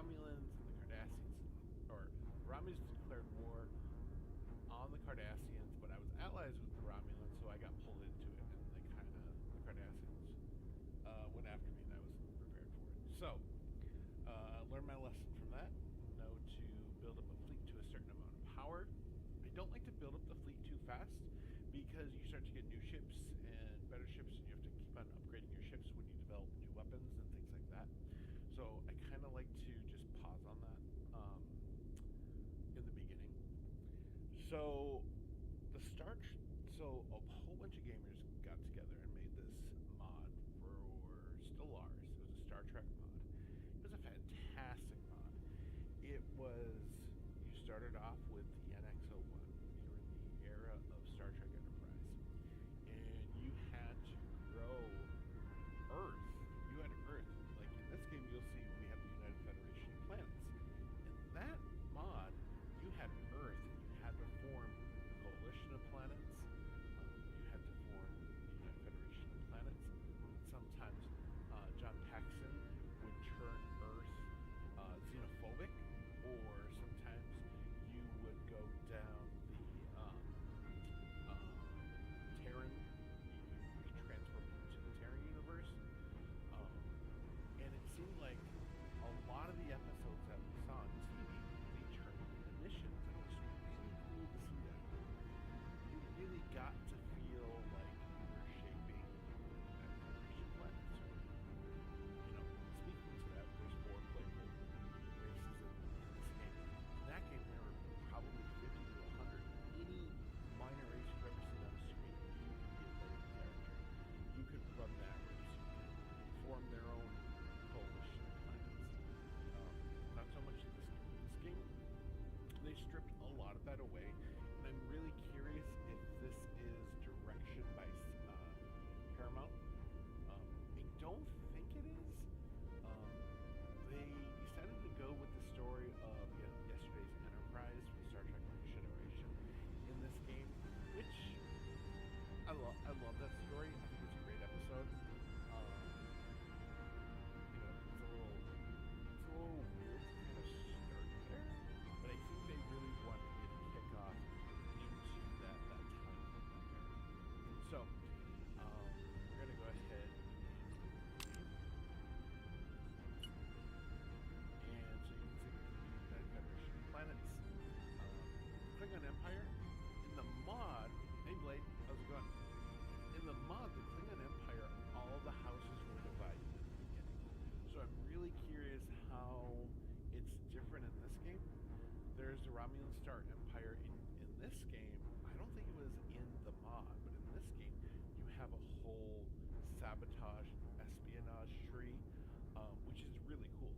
Romulans and the Cardassians, or the Romulans declared war on the Cardassians, but I was allies with the Romulans, so I got pulled into it, and the Cardassians went after me, and I was prepared for it. So, learned my lesson from that. Know to build up a fleet to a certain amount of power. I don't like to build up the fleet too fast because you start to get new ships and better ships, and you have to keep on upgrading your ships when you develop new weapons and things like that. So I kind of like to just pause on that in the beginning. So so a whole bunch of gamers got together and made this mod for Stellars. It was a Star Trek mod. It was a fantastic mod. You started off with the NX-01. You were in the era of Star Trek Enterprise. And you had to grow Earth. You had Earth. Like in this game, you'll see we have the United Federation of Planets. In that mod, you had Earth. You had to form a coalition of planets. You had to form the United Federation of Planets. Sometimes John Paxson would turn Earth xenophobic, or sometimes you would go down the Terran. You could transform into the Terran universe. And it seemed like a lot of the episodes that we saw on TV, they turned into missions, and it was really cool to see that. You really got to feel like you were shaping that Federation planet. So, speaking to that, there's 4 playable races in this game. In that game, there were probably 50 to 100. Any minor race you've ever seen on the screen, you could be a playable character. You could run that race. You could form their own coalition of planets. Not so much in this game. In this game, they stripped a lot of that away, and I'm really curious if this is direction by Paramount. I don't think it is. They decided to go with the story of yesterday's Enterprise from Star Trek Next Generation in this game, which I love that story. I think it's a great episode. It's a little weird to kind of start there, but I think they really wanted to get a kickoff into that time there. So we're gonna go ahead and so you can see the United Federation of Planets, Klingon Empire. In the mod, hey Blade, how's it going? In the mod, the Klingon Empire, all the houses were divided in the beginning. So I'm really curious how it's different in this game. There's the Romulan Star Empire in this game. I don't think it was in the mod, but in this game, you have a whole sabotage espionage tree, which is really cool.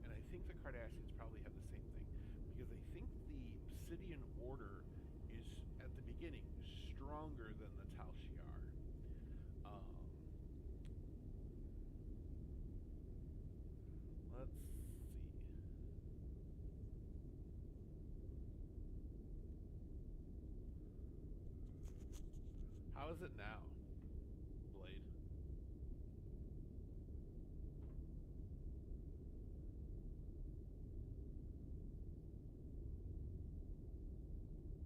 And I think the Cardassians probably have the same thing, because I think the Obsidian Order is, at the beginning, stronger than the Tal Shiar. Let's see. How is it now, Blade?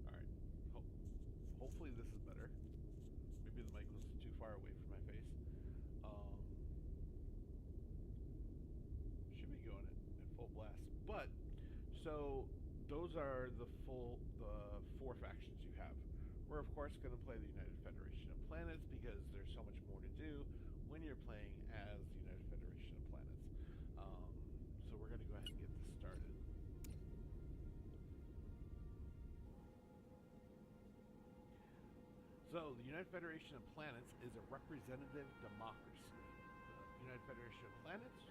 Alright. Hopefully this is better. Maybe the mic was too far away from my face. Should be going at full blast. But, so, those are the 4 factions you have. We're, of course, going to play the United Federation of Planets because there's so much more to do when you're playing as the United Federation of Planets. So we're going to go ahead and get this started. So, the United Federation of Planets is a representative democracy. The United Federation of Planets,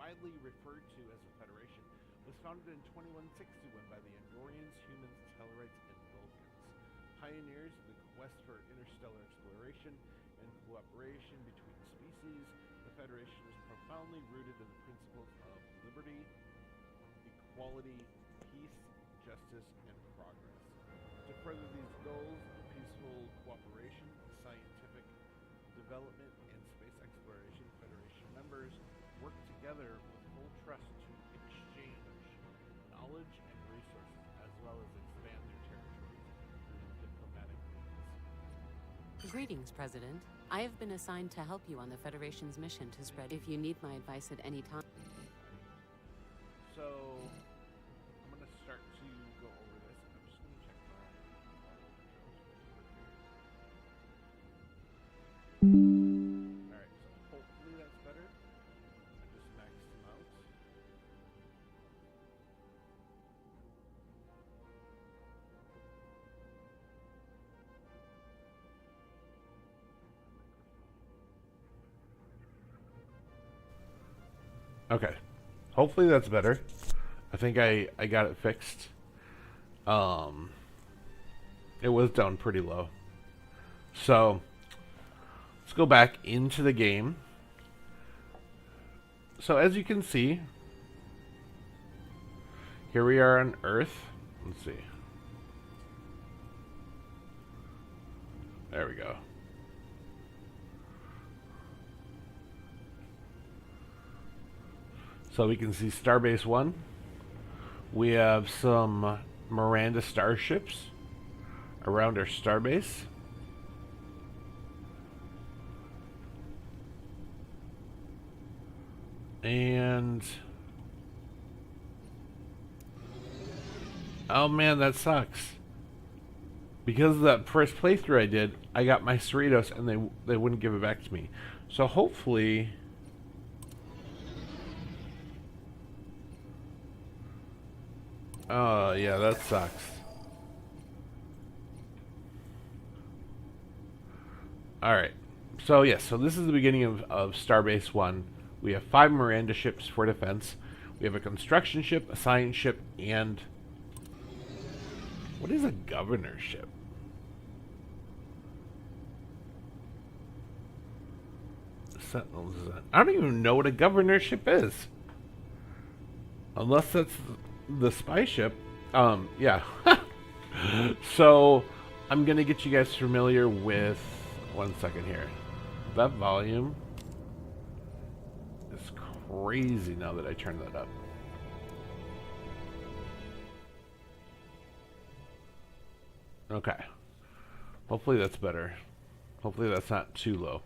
widely referred to as a federation, was founded in 2161 by the Andorians, humans, Tellarites, and Vulcans. Pioneers of the quest for interstellar exploration and cooperation between species, the Federation is profoundly rooted in the principles of liberty, equality, peace, justice, and progress. To further these goals, peaceful cooperation, scientific development, and space exploration, Federation members work together with full trust to exchange knowledge and resources, as well as expand their territories through diplomatic means. Greetings, President. I have been assigned to help you on the Federation's mission to spread. If you need my advice at any time. So, I'm going to start to go over this. I'm just going to check my Alright, so hopefully that's better. I just maxed them out. Okay. Hopefully that's better. I think I got it fixed. It was down pretty low. So, let's go back into the game. So as you can see, here we are on Earth. Let's see. There we go. So we can see Starbase 1. We have some Miranda starships around our starbase. And oh man, that sucks. Because of that first playthrough I did, I got my Cerritos and they wouldn't give it back to me. So hopefully oh yeah, that sucks. Alright. So yes, so this is the beginning of Starbase 1. We have 5 Miranda ships for defense. We have a construction ship, a science ship, and what is a governor ship? Sentinels. I don't even know what a governor ship is. Unless that's the spy ship. Yeah. So, I'm gonna get you guys familiar with... One second here. That volume is crazy now that I turn that up. Okay. Hopefully that's better. Hopefully that's not too low.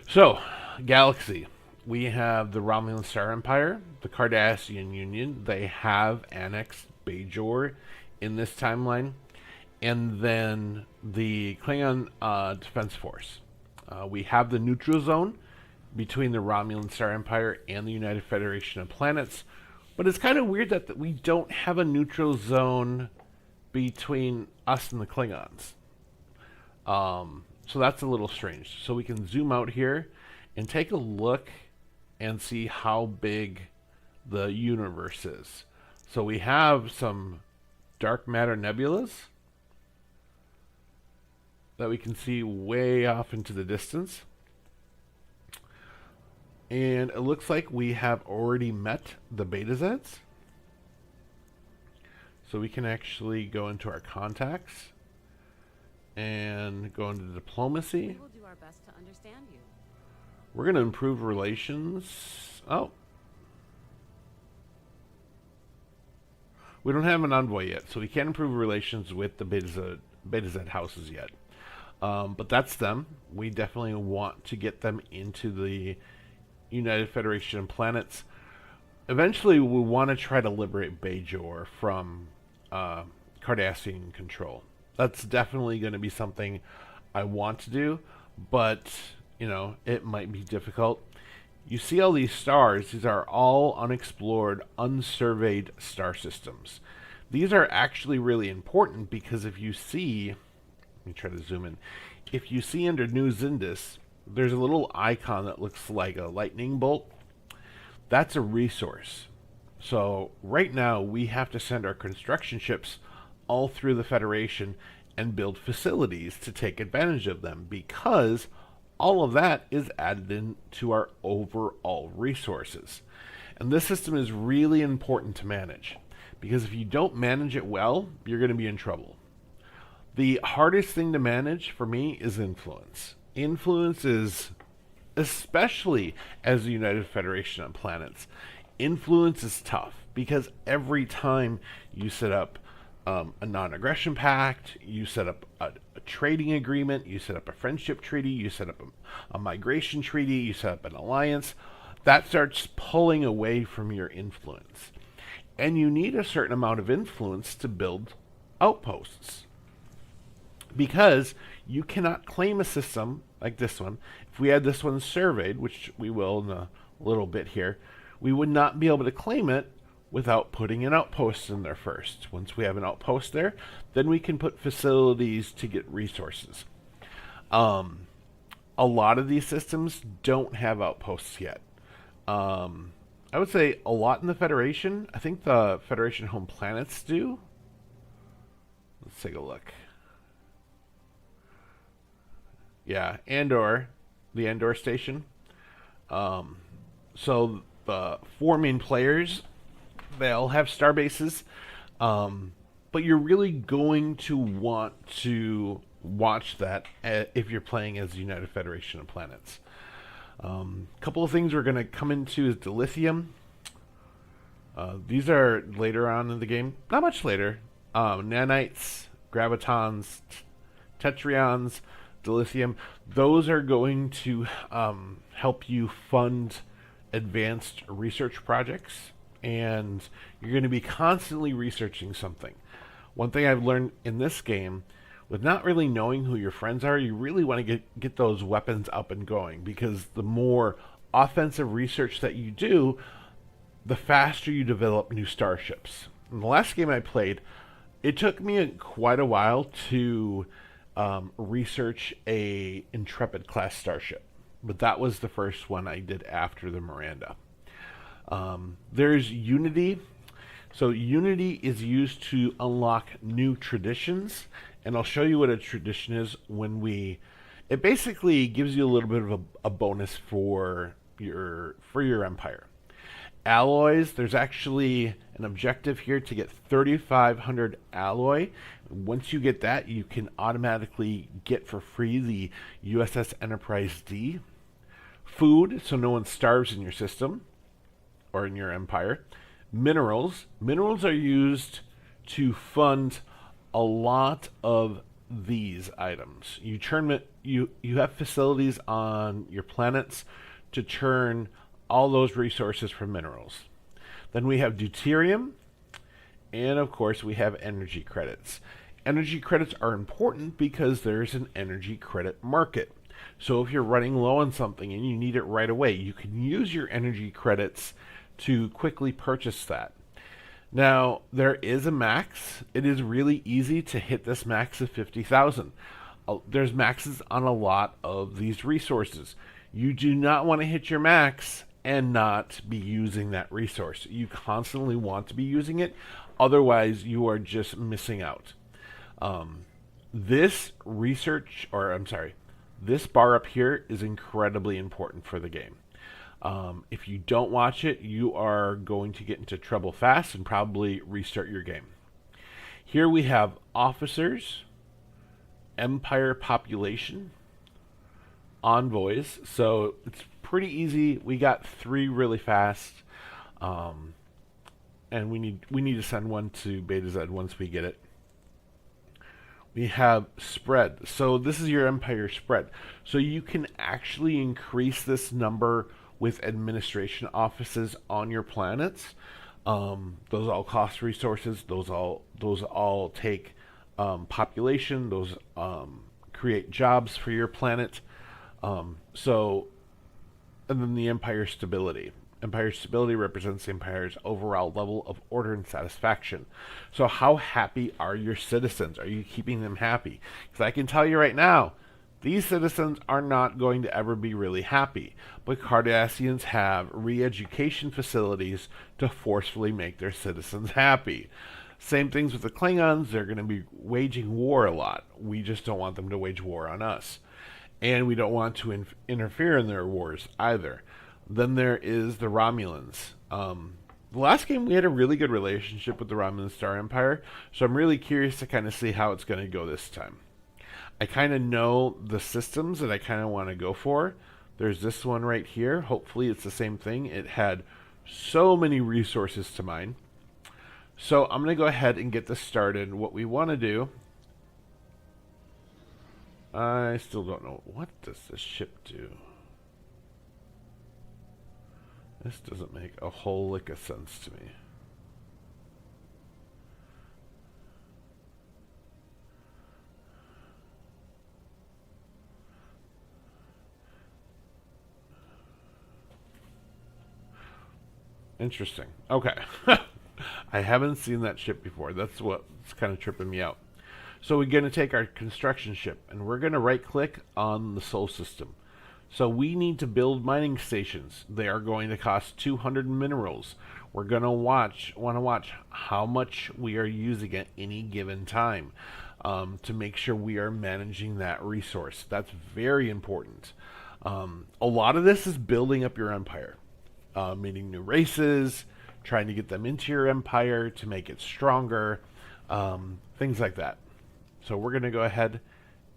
So, Galaxy. We have the Romulan Star Empire, the Cardassian Union. They have annexed Bajor in this timeline. And then the Klingon Defense Force. We have the neutral zone between the Romulan Star Empire and the United Federation of Planets. But it's kind of weird that we don't have a neutral zone between us and the Klingons. So that's a little strange. So we can zoom out here and take a look and see how big the universe is. So we have some dark matter nebulas that we can see way off into the distance. And it looks like we have already met the Beta Zeds. So we can actually go into our contacts and go into diplomacy. We will do our best to understand you. We're going to improve relations. Oh. We don't have an envoy yet, so we can't improve relations with the Beta Z houses yet. But that's them. We definitely want to get them into the United Federation of Planets. Eventually, we want to try to liberate Bajor from Cardassian control. That's definitely going to be something I want to do, but, you know, it might be difficult. You see all these stars. These are all unexplored, unsurveyed star systems. These are actually really important because if you see... Let me try to zoom in. If you see under New Zindus, there's a little icon that looks like a lightning bolt. That's a resource. So right now we have to send our construction ships all through the Federation and build facilities to take advantage of them because all of that is added into our overall resources. And this system is really important to manage because if you don't manage it well, you're going to be in trouble. The hardest thing to manage for me is influence. Influence is, especially as the United Federation of Planets, Influence is tough because every time you set up a non-aggression pact, you set up a trading agreement, you set up a friendship treaty, you set up a migration treaty, you set up an alliance, that starts pulling away from your influence. And you need a certain amount of influence to build outposts because you cannot claim a system like this one. If we had this one surveyed, which we will in a little bit here, we would not be able to claim it without putting an outpost in there first. Once we have an outpost there, then we can put facilities to get resources. A lot of these systems don't have outposts yet. I would say a lot in the Federation. I think the Federation home planets do. Let's take a look. Yeah, Andor, the Andor station. So the 4 main players, they'll have star bases, but you're really going to want to watch that if you're playing as the United Federation of Planets. A couple of things we're going to come into is dilithium. These are later on in the game, not much later. Nanites, gravitons, tetrions, dilithium. Those are going to help you fund advanced research projects, and you're going to be constantly researching something. One thing I've learned in this game, with not really knowing who your friends are, you really want to get those weapons up and going, because the more offensive research that you do, the faster you develop new starships. In the last game I played, it took me quite a while to research a Intrepid class starship, but that was the first one I did after the Miranda. There's Unity. So Unity is used to unlock new traditions, and I'll show you what a tradition is when it basically gives you a little bit of a bonus for your empire. Alloys, there's actually an objective here to get 3,500 alloy. Once you get that, you can automatically get for free the USS Enterprise D. Food, so no one starves in your system or in your empire. Minerals. Minerals are used to fund a lot of these items. You have facilities on your planets to churn all those resources from minerals. Then we have deuterium, and of course we have energy credits. Energy credits are important because there's an energy credit market. So if you're running low on something and you need it right away, you can use your energy credits to quickly purchase that. Now, there is a max. It is really easy to hit this max of 50,000. There's maxes on a lot of these resources. You do not want to hit your max and not be using that resource. You constantly want to be using it, otherwise you are just missing out. This bar up here is incredibly important for the game. If you don't watch it, you are going to get into trouble fast and probably restart your game. Here we have officers, empire population, envoys. So it's pretty easy. We got 3 really fast, and we need to send one to Beta Z once we get it. We have spread. So this is your empire spread. So you can actually increase this number with administration offices on your planets. Those all cost resources. Those all take population. Those create jobs for your planet. And then the empire stability. Empire stability represents the empire's overall level of order and satisfaction. So how happy are your citizens? Are you keeping them happy? Because I can tell you right now, these citizens are not going to ever be really happy. But Cardassians have re-education facilities to forcefully make their citizens happy. Same things with the Klingons. They're going to be waging war a lot. We just don't want them to wage war on us. And we don't want to interfere in their wars either. Then there is the Romulans. The last game we had a really good relationship with the Romulan Star Empire, so I'm really curious to kind of see how it's going to go this time. I kind of know the systems that I kind of want to go for. There's this one right here. Hopefully it's the same thing. It had So many resources to mine. So I'm going to go ahead and get this started. What we want to do, I still don't know. What does this ship do? This doesn't make a whole lick of sense to me. Interesting. Okay. I haven't seen that ship before. That's what's kind of tripping me out. So we're going to take our construction ship and we're going to right click on the Sol system. So we need to build mining stations. They are going to cost 200 minerals. We're going to want to watch how much we are using at any given time to make sure we are managing that resource. That's very important. A lot of this is building up your empire. Meeting new races, trying to get them into your empire to make it stronger, things like that. So we're going to go ahead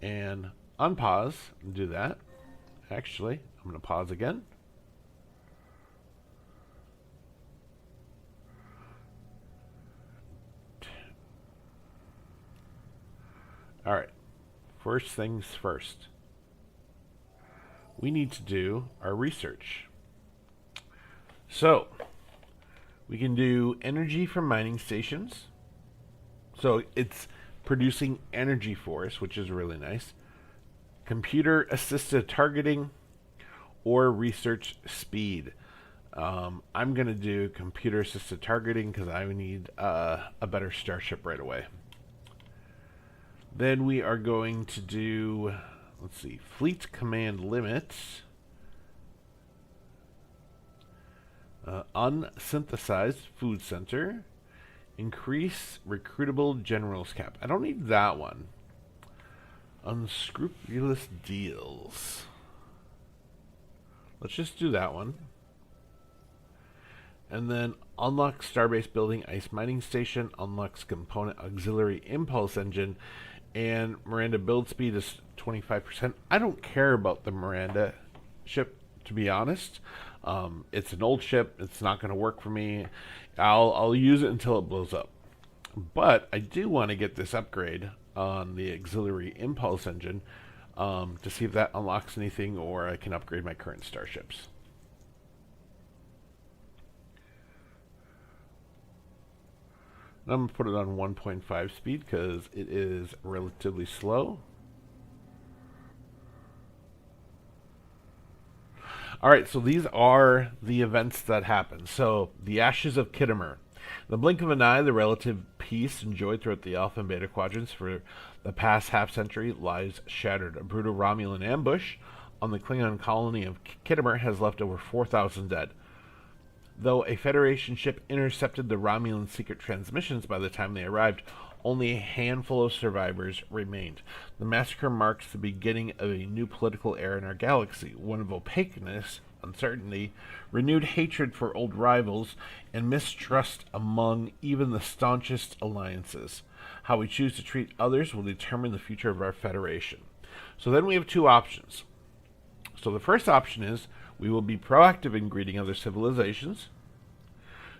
and unpause and do that. Actually, I'm going to pause again. All right. First things first. We need to do our research. So, we can do energy from mining stations. So, it's producing energy for us, which is really nice. Computer assisted targeting or research speed. I'm going to do computer assisted targeting because I need a better starship right away. Then we are going to do, let's see, fleet command limits. Unsynthesized food center. Increase recruitable generals cap. I don't need that one. Unscrupulous deals. Let's just do that one. And then unlock starbase building ice mining station. Unlocks component auxiliary impulse engine. And Miranda build speed is 25%. I don't care about the Miranda ship, to be honest. It's an old ship. It's not going to work for me. I'll use it until it blows up. But I do want to get this upgrade on the auxiliary impulse engine to see if that unlocks anything or I can upgrade my current starships. And I'm going to put it on 1.5 speed because it is relatively slow. All right, so these are the events that happen. So, the Ashes of Kittimer. In the blink of an eye, the relative peace enjoyed throughout the Alpha and Beta quadrants for the past half-century lies shattered. A brutal Romulan ambush on the Klingon colony of Kittimer has left over 4,000 dead. Though a Federation ship intercepted the Romulan secret transmissions by the time they arrived, only a handful of survivors remained. The massacre marks the beginning of a new political era in our galaxy, one of opaqueness, uncertainty, renewed hatred for old rivals, and mistrust among even the staunchest alliances. How we choose to treat others will determine the future of our Federation. So then we have two options. So the first option is we will be proactive in greeting other civilizations.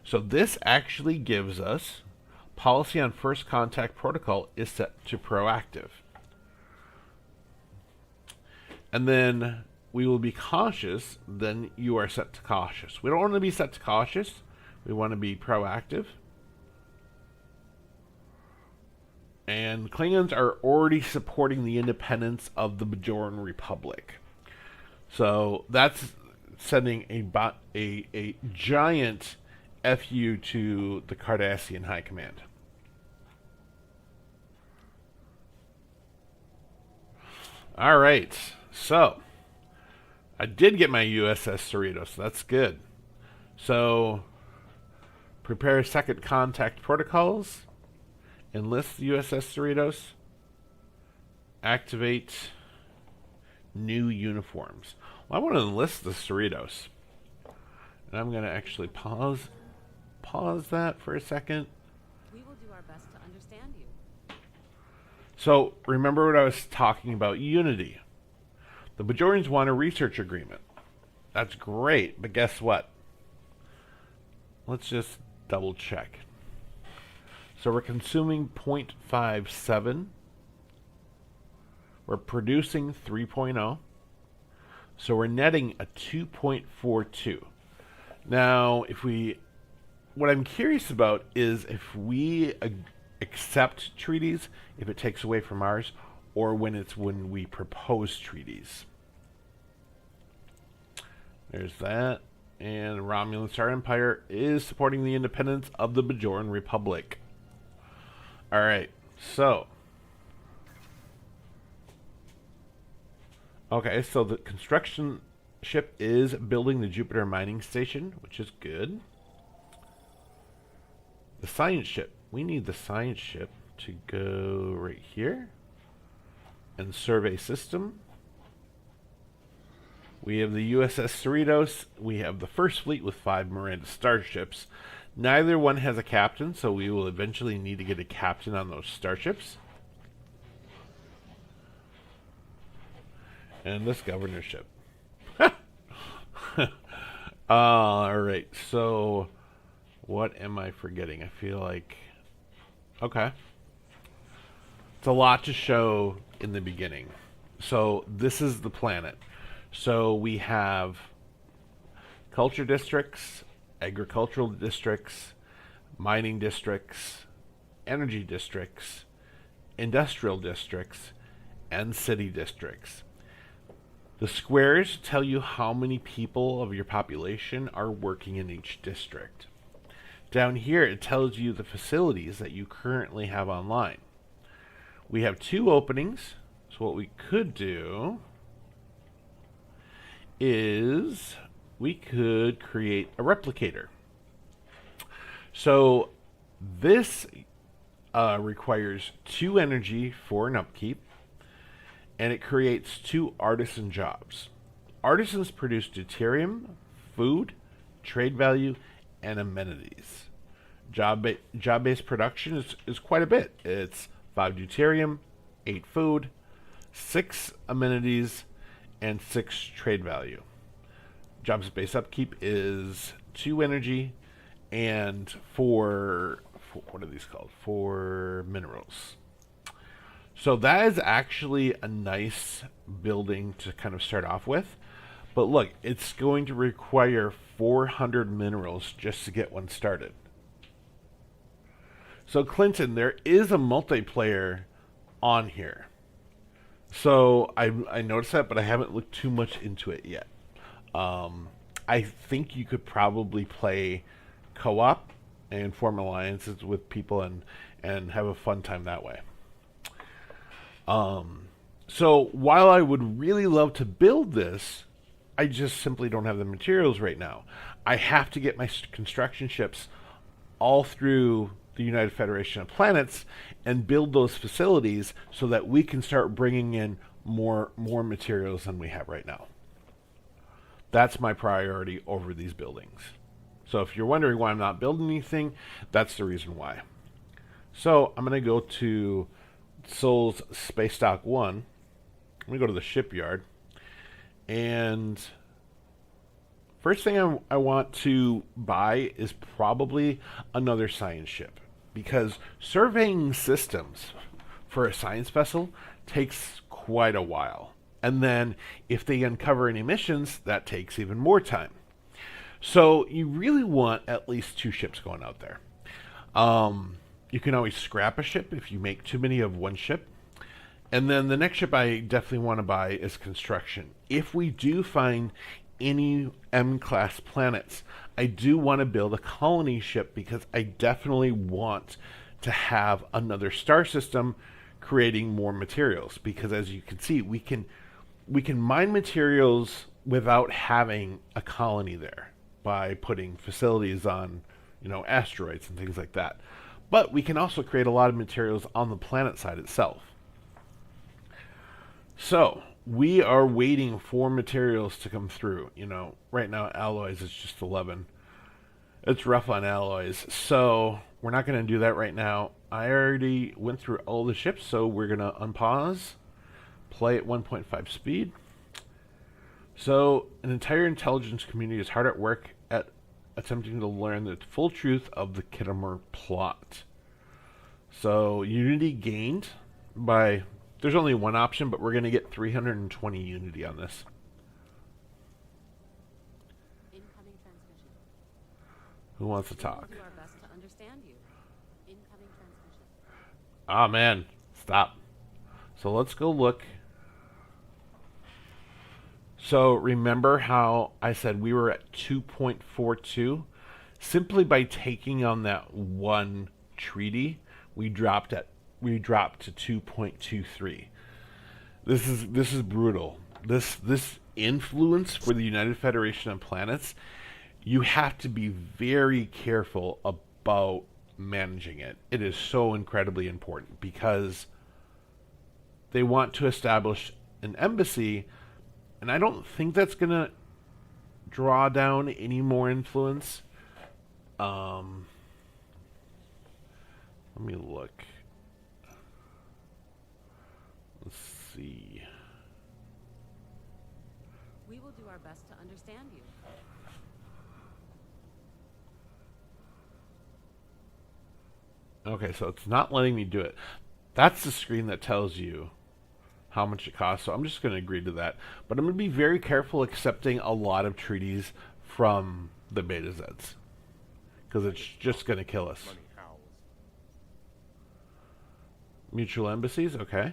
So this actually gives us policy on first contact protocol is set to proactive. And then we will be cautious, then you are set to cautious. We don't want to be set to cautious. We want to be proactive. And Klingons are already supporting the independence of the Bajoran Republic. So that's sending a giant FU to the Cardassian High Command. All right, so I did get my USS Cerritos. That's good. So prepare second contact protocols. Enlist the USS Cerritos. Activate new uniforms. Well, I want to enlist the Cerritos. And I'm going to actually pause that for a second. We will do our best to understand you. So, remember what I was talking about unity. The Bajorans want a research agreement. That's great, but guess what? let's just double check. So we're consuming 0.57. We're producing 3.0. So we're netting a 2.42. Now, what I'm curious about is if we accept treaties, if it takes away from ours, or when we propose treaties. There's that. And Romulan Star Empire is supporting the independence of the Bajoran Republic. Alright, so. Okay, so the construction ship is building the Jupiter mining station, which is good. The science ship. We need the science ship to go right here. And survey system. We have the USS Cerritos. We have the first fleet with 5 Miranda starships. Neither one has a captain, so we will eventually need to get a captain on those starships. And this governorship. Alright, so what am I forgetting? I feel like... Okay. It's a lot to show in the beginning. So this is the planet. So we have culture districts, agricultural districts, mining districts, energy districts, industrial districts, and city districts. The squares tell you how many people of your population are working in each district. Down here, it tells you the facilities that you currently have online. We have 2 openings, so what we could do is we could create a replicator. So this requires 2 energy for an upkeep, and it creates 2 artisan jobs. Artisans produce deuterium, food, trade value, and amenities. Job-based production is quite a bit. It's 5 deuterium, 8 food, 6 amenities, and 6 trade value. Jobs-based upkeep is 2 energy and 4 what are these called? 4 minerals. So that is actually a nice building to kind of start off with. But look, it's going to require 400 minerals just to get one started. So Clinton, there is a multiplayer on here. So I noticed that, but I haven't looked too much into it yet. I think you could probably play co-op and form alliances with people and have a fun time that way. So while I would really love to build this, I just simply don't have the materials right now. I have to get my construction ships all through the United Federation of Planets and build those facilities so that we can start bringing in more materials than we have right now. That's my priority over these buildings. So if you're wondering why I'm not building anything, that's the reason why. So I'm going to go to Sol's Space Dock 1. I'm going to go to the shipyard. And first thing I want to buy is probably another science ship. Because surveying systems for a science vessel takes quite a while. And then if they uncover any missions, that takes even more time. So you really want at least 2 ships going out there. You can always scrap a ship if you make too many of one ship. And then the next ship I definitely want to buy is construction. If we do find any M-class planets, I do want to build a colony ship because I definitely want to have another star system creating more materials. Because as you can see, we can mine materials without having a colony there by putting facilities on, asteroids and things like that. But we can also create a lot of materials on the planet side itself. So we are waiting for materials to come through. Right now alloys is just 11. It's rough on alloys. So we're not going to do that right now. I already went through all the ships, so we're going to unpause, play at 1.5 speed. So an entire intelligence community is hard at work at attempting to learn the full truth of the Kittimer plot. So unity gained by, there's only one option, but we're going to get 320 unity on this. Incoming transmission. Who wants to talk? We will do our best to understand you. Incoming transmission. Ah, man. Stop. So let's go look. So remember how I said we were at 2.42? Simply by taking on that one treaty, we dropped to 2.23. This is brutal. This influence for the United Federation of Planets, you have to be very careful about managing it. It is so incredibly important because they want to establish an embassy, and I don't think that's going to draw down any more influence. Let me look. Let's see. We will do our best to understand you. Okay, so it's not letting me do it. That's the screen that tells you how much it costs, so I'm just going to agree to that. But I'm going to be very careful accepting a lot of treaties from the Beta Zs, because it's just going to kill us. Mutual embassies, okay.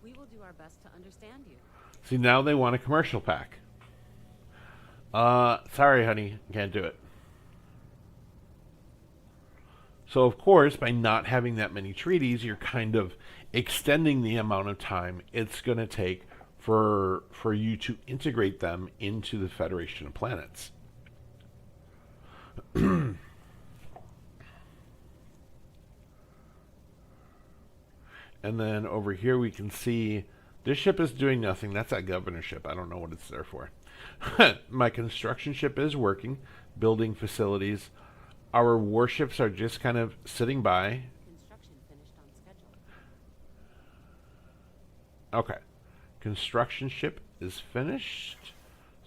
We will do our best to understand you. See, now they want a commercial pack. Sorry, honey, can't do it. So, of course, by not having that many treaties, you're kind of extending the amount of time it's going to take for you to integrate them into the Federation of Planets. And then over here we can see this ship is doing nothing. That's that governorship. I don't know what it's there for. My construction ship is working, building facilities. Our warships are just kind of sitting by. Construction finished on schedule. Okay. Construction ship is finished.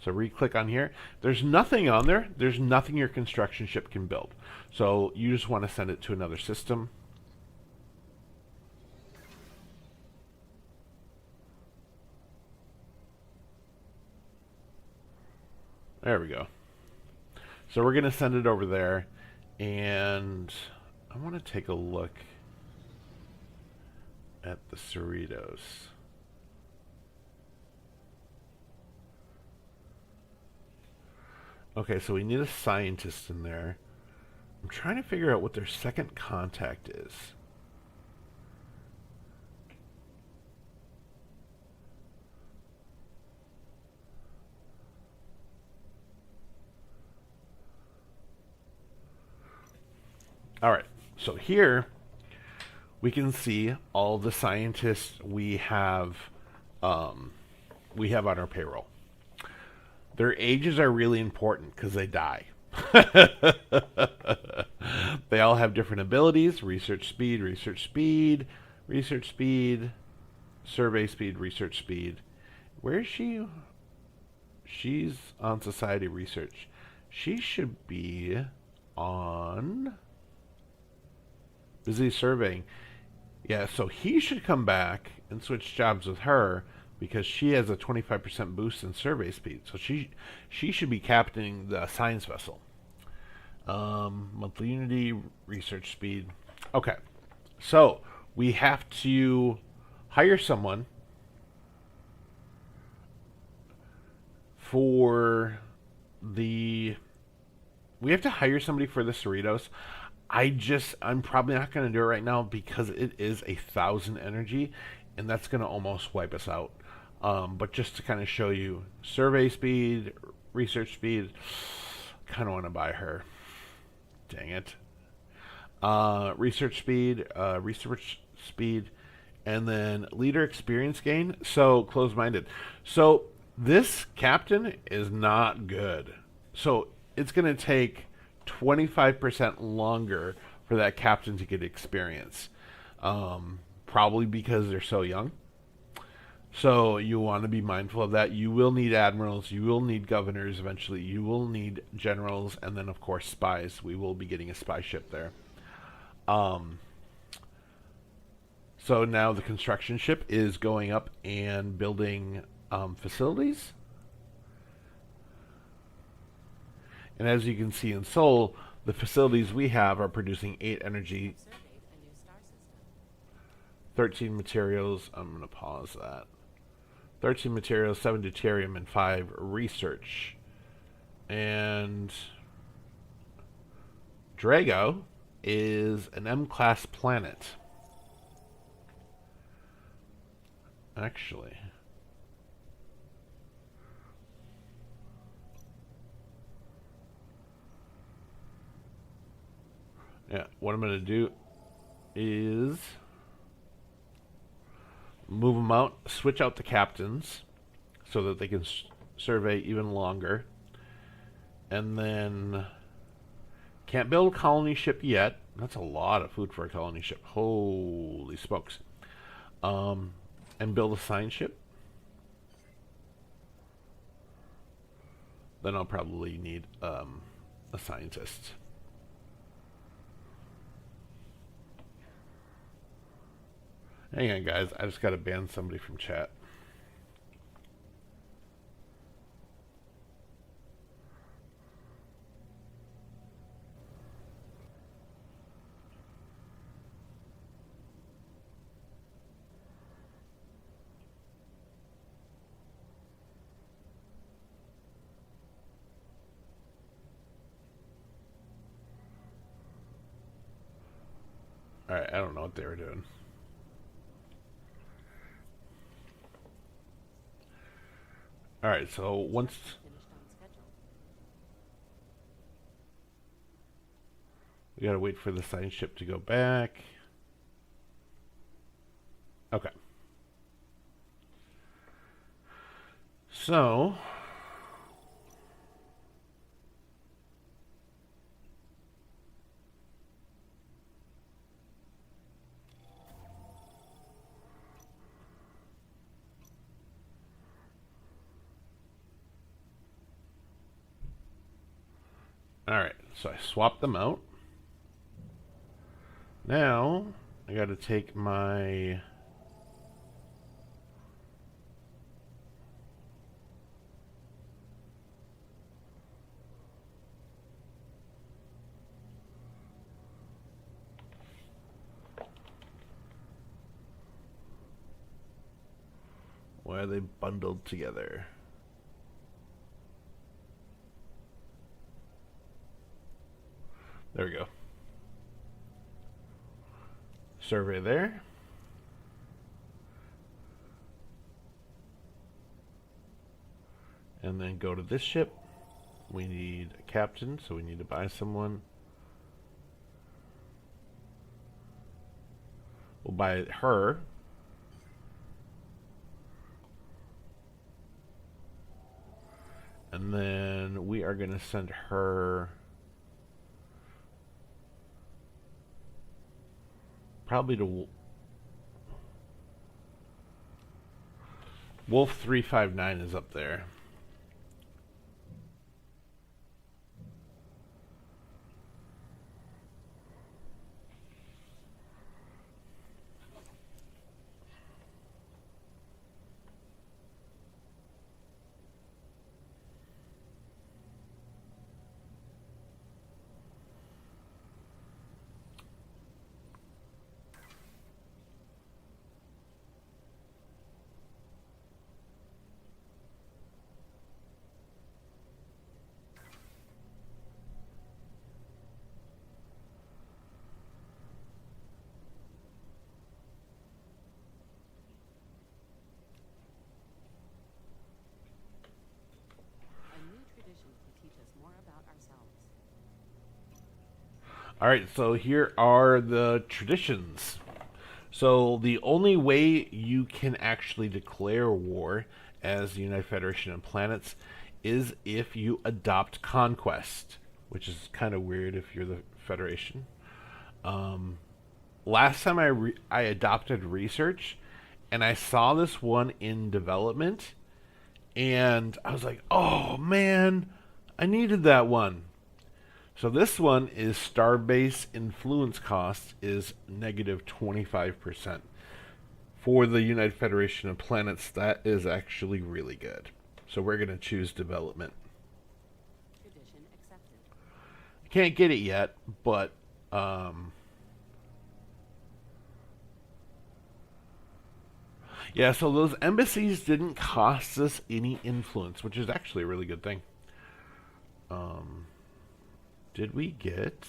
So re-click on here. There's nothing on there. There's nothing your construction ship can build. So you just want to send it to another system. There we go. So we're going to send it over there. And I want to take a look at the Cerritos. Okay, so we need a scientist in there. I'm trying to figure out what their second contact is. All right, so here we can see all the scientists we have on our payroll. Their ages are really important because they die. They all have different abilities: research speed, research speed, research speed, survey speed, research speed. Where is she? She's on society research. She should be on busy surveying. Yeah, so he should come back and switch jobs with her because she has a 25% boost in survey speed. So she should be captaining the science vessel. Monthly unity, research speed. Okay, so we have to hire someone for the... We have to hire somebody for the Cerritos. I'm probably not going to do it right now because it is 1,000 energy, and that's going to almost wipe us out. But just to kind of show you survey speed, research speed, kind of want to buy her. Dang it. Research speed, and then leader experience gain. So close-minded. So this captain is not good. So it's going to take 25% longer for that captain to get experience. Probably because they're so young. So you want to be mindful of that. You will need admirals, you will need governors eventually, you will need generals, and then of course spies. We will be getting a spy ship there. Um, so now the construction ship is going up and building facilities. And as you can see in Seoul, the facilities we have are producing 8 energy, 13 materials. I'm going to pause that. 13 materials, 7 deuterium, and 5 research. And Drago is an M-class planet. Actually. Yeah, what I'm going to do is move them out, switch out the captains so that they can survey even longer. And then can't build a colony ship yet. That's a lot of food for a colony ship. Holy smokes. And build a science ship. Then I'll probably need a scientist. Hang on, guys. I just got to ban somebody from chat. Alright, I don't know what they were doing. Alright, so once... we gotta wait for the science ship to go back. Okay. So... alright, so I swapped them out. Now, I gotta take my... why are they bundled together? There we go. Survey there. And then go to this ship. We need a captain, so we need to buy someone. We'll buy her. And then we are going to send her probably to Wolf 359 is up there. Alright, so here are the traditions. So the only way you can actually declare war as the United Federation of Planets is if you adopt conquest, which is kind of weird if you're the Federation. Last time I adopted research, and I saw this one in development, and I was like, oh man, I needed that one. So this one is Starbase influence cost is negative 25%. For the United Federation of Planets, that is actually really good. So we're going to choose development. Tradition accepted. Can't get it yet, but yeah, so those embassies didn't cost us any influence, which is actually a really good thing. Did we get...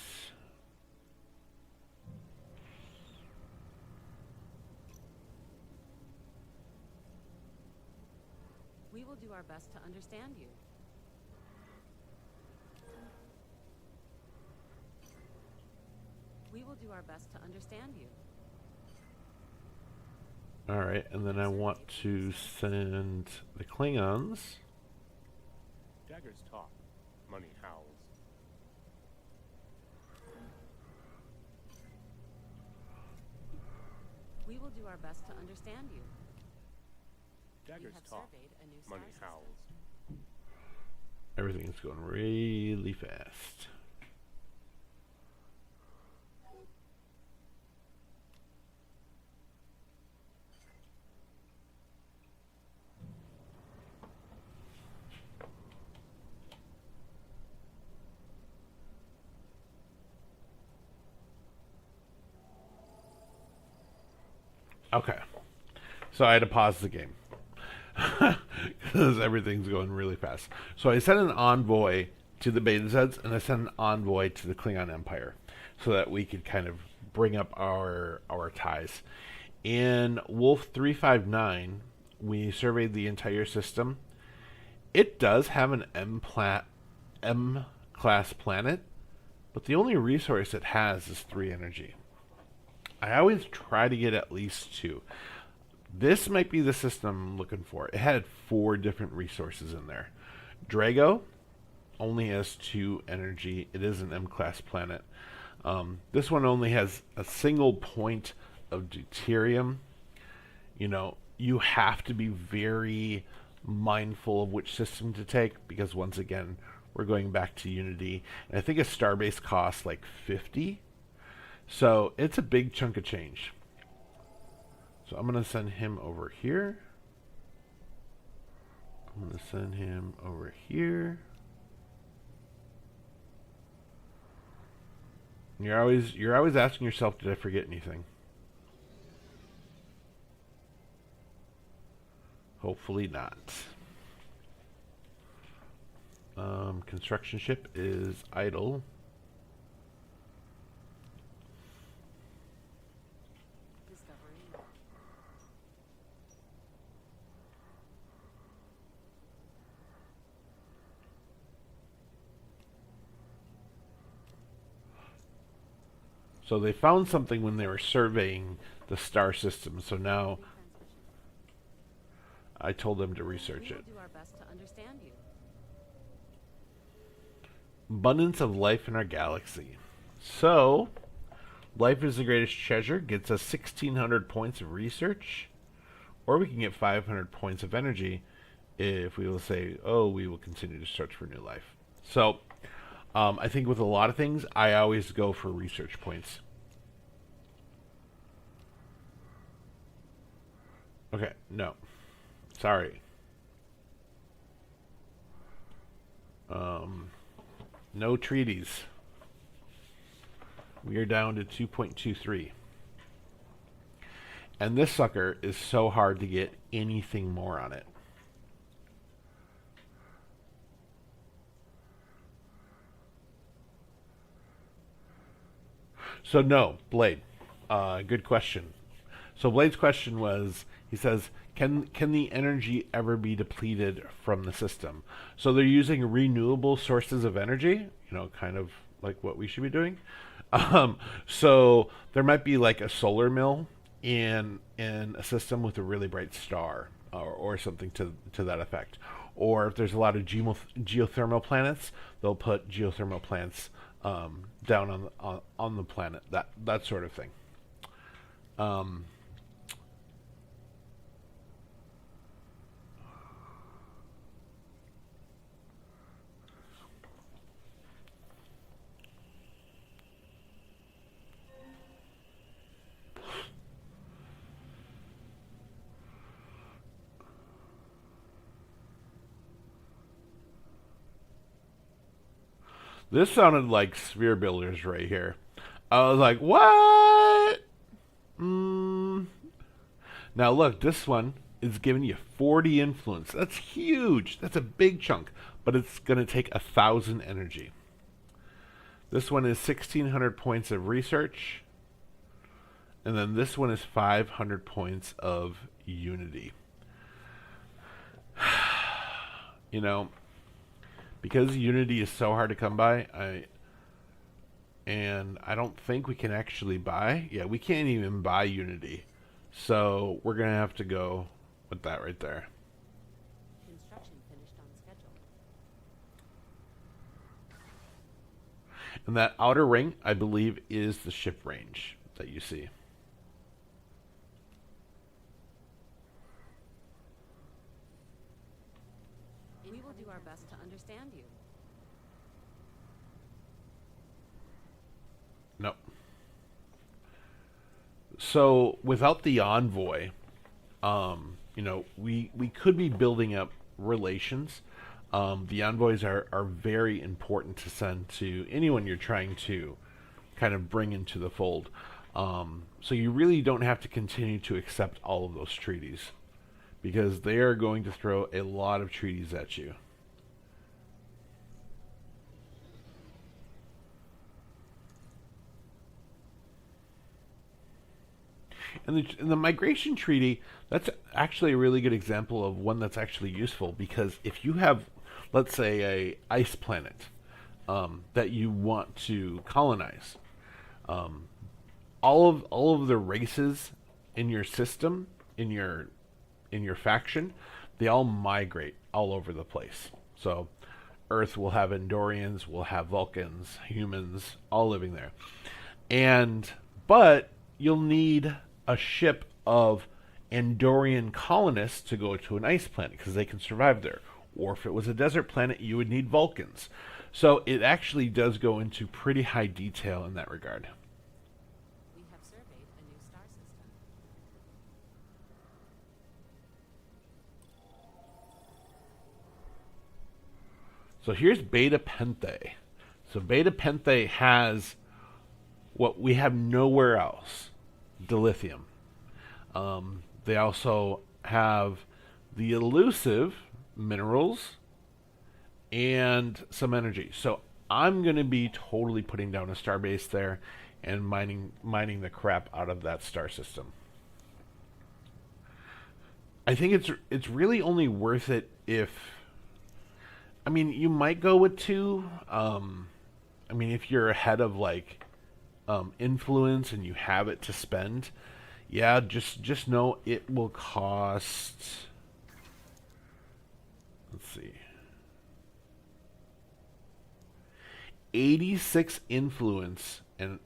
We will do our best to understand you. We will do our best to understand you. Alright, and then I want to send the Klingons. Daggers talk. Money howls. We will do our best to understand you. Daggers You have talk. surveyed a new Money star howls. Everything's going really fast. Okay, so I had to pause the game because everything's going really fast. So I sent an envoy to the Beta Zeds, and I sent an envoy to the Klingon Empire so that we could kind of bring up our ties. In Wolf 359, we surveyed the entire system. It does have an M-class planet, but the only resource it has is 3 energy. I always try to get at least 2. This might be the system I'm looking for. It had 4 different resources in there. Drago only has 2 energy. It is an M-class planet. This one only has a single point of deuterium. You know, you have to be very mindful of which system to take because once again, we're going back to Unity. And I think a Starbase costs like 50. So it's a big chunk of change. So I'm going to send him over here. I'm going to send him over here. You're always asking yourself, did I forget anything? Hopefully not. Construction ship is idle. Discovery. So they found something when they were surveying the star system. So now I told them to research We it. will do our best to understand you. Abundance of life in our galaxy. So, life is the greatest treasure gets us 1,600 points of research, or we can get 500 points of energy if we will say, oh, we will continue to search for new life. So, I think with a lot of things, I always go for research points. Okay, no. Sorry. No treaties. We are down to 2.23. And this sucker is so hard to get anything more on it. So no, Blade. Good question. So Blade's question was, he says, can the energy ever be depleted from the system? So they're using renewable sources of energy, you know, kind of like what we should be doing. So there might be like a solar mill in a system with a really bright star, or something to that effect. Or if there's a lot of geothermal planets, they'll put geothermal plants down on the planet. That sort of thing. This sounded like sphere builders right here. I was like, what? Now look, this one is giving you 40 influence. That's huge. That's a big chunk, but it's going to take 1,000 energy. This one is 1,600 points of research. And then this one is 500 points of unity. You know, because unity is so hard to come by, I don't think we can actually buy. Yeah, we can't even buy unity. So we're going to have to go with that right there. Construction finished on schedule. And that outer ring, I believe, is the ship range that you see. We will do our best to understand you. No. So without the envoy, you know, we could be building up relations. The envoys are very important to send to anyone you're trying to kind of bring into the fold. So you really don't have to continue to accept all of those treaties, because they are going to throw a lot of treaties at you. And the migration treaty, that's actually a really good example of one that's actually useful, because if you have, let's say, a ice planet that you want to colonize, all of the races in your system, in your faction, they all migrate all over the place. So Earth will have Andorians, will have Vulcans, humans, all living there. But you'll need a ship of Andorian colonists to go to an ice planet because they can survive there. Or if it was a desert planet, you would need Vulcans. So it actually does go into pretty high detail in that regard. We have surveyed a new star system. So here's Beta Penthe. So Beta Penthe has what we have nowhere else. Dilithium. They also have the elusive minerals and some energy. So I'm going to be totally putting down a star base there and mining the crap out of that star system. I think it's really only worth it if, I mean, you might go with 2. I mean, if you're ahead of like influence and you have it to spend, yeah, just know it will cost, let's see, 86 influence and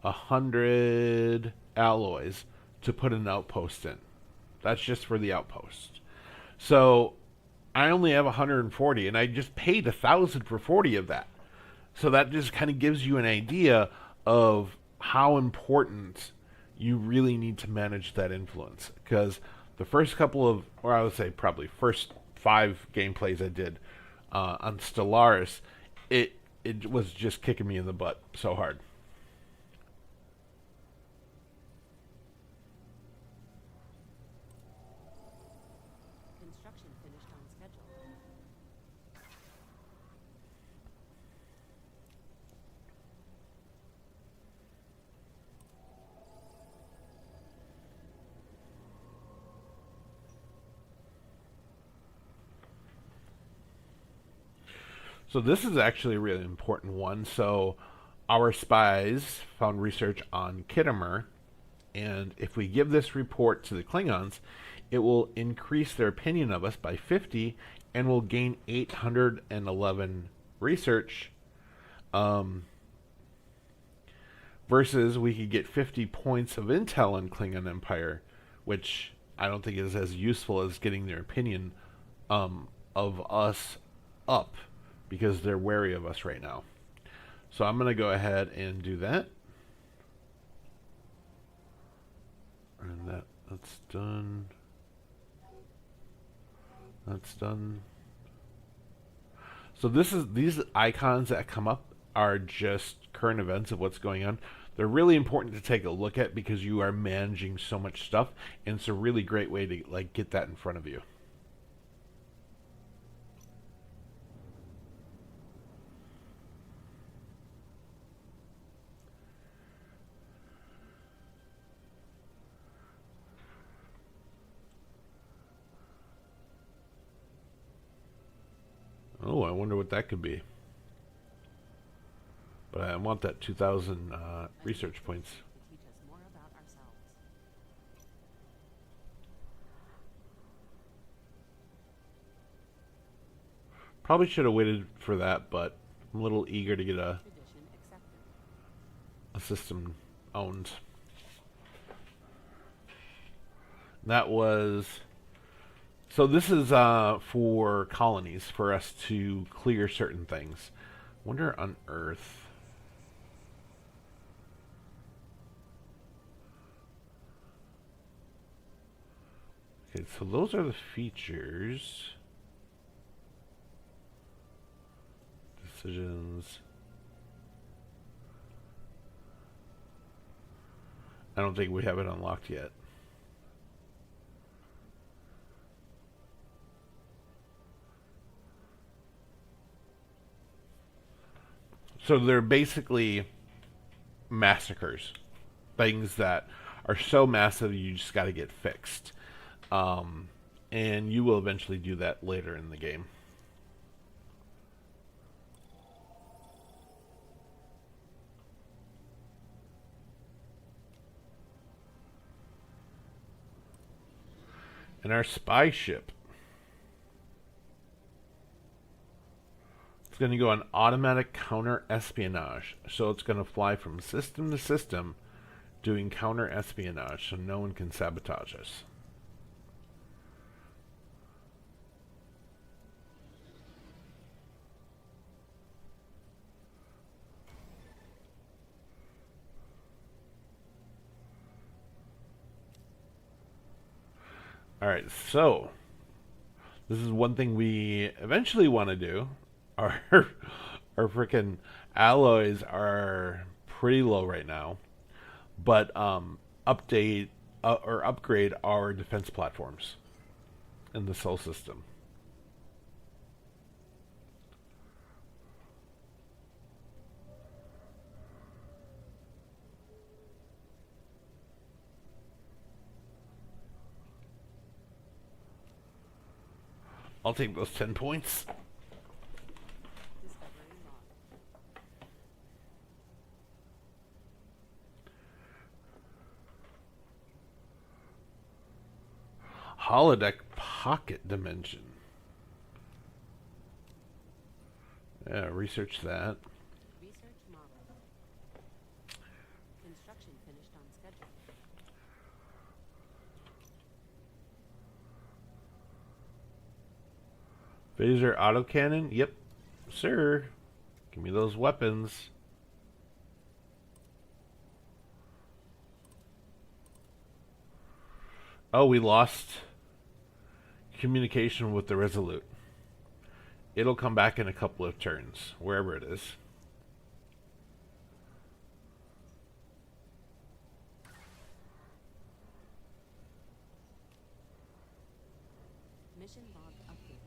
100 alloys to put an outpost in. That's just for the outpost. So I only have 140, and I just paid 1,000 for 40 of that. So that just kind of gives you an idea of how important you really need to manage that influence. Because the first couple of, or I would say probably first 5 gameplays I did on Stellaris, it was just kicking me in the butt so hard. Construction finished on schedule. So this is actually a really important one. So our spies found research on Kittimer, and if we give this report to the Klingons, it will increase their opinion of us by 50 and will gain 811 research, versus we could get 50 points of intel on Klingon Empire, which I don't think is as useful as getting their opinion of us up, because they're wary of us right now. So I'm going to go ahead and do that. And that's done. That's done. So these icons that come up are just current events of what's going on. They're really important to take a look at because you are managing so much stuff, and it's a really great way to like get that in front of you. Oh, I wonder what that could be. But I want that 2,000 research points. Teach us more about ourselves. Probably should have waited for that, but I'm a little eager to get a system owned. That was... So this is for colonies, for us to clear certain things. Wonder on Earth... Okay, so those are the features. Decisions. I don't think we have it unlocked yet. So they're basically massacres. Things that are so massive you just got to get fixed. And you will eventually do that later in the game. And our spy ship. It's going to go on automatic counter espionage. So it's going to fly from system to system doing counter espionage so no one can sabotage us. Alright, so this is one thing we eventually want to do. Our freaking alloys are pretty low right now, but update or upgrade our defense platforms in the STELL system. I'll take those 10 points. Holodeck pocket dimension. Yeah, research that. Research model. Construction finished on schedule. Phaser autocannon? Yep, sir. Give me those weapons. Oh, we lost communication with the Resolute. It'll come back in a couple of turns, wherever it is. Mission log update.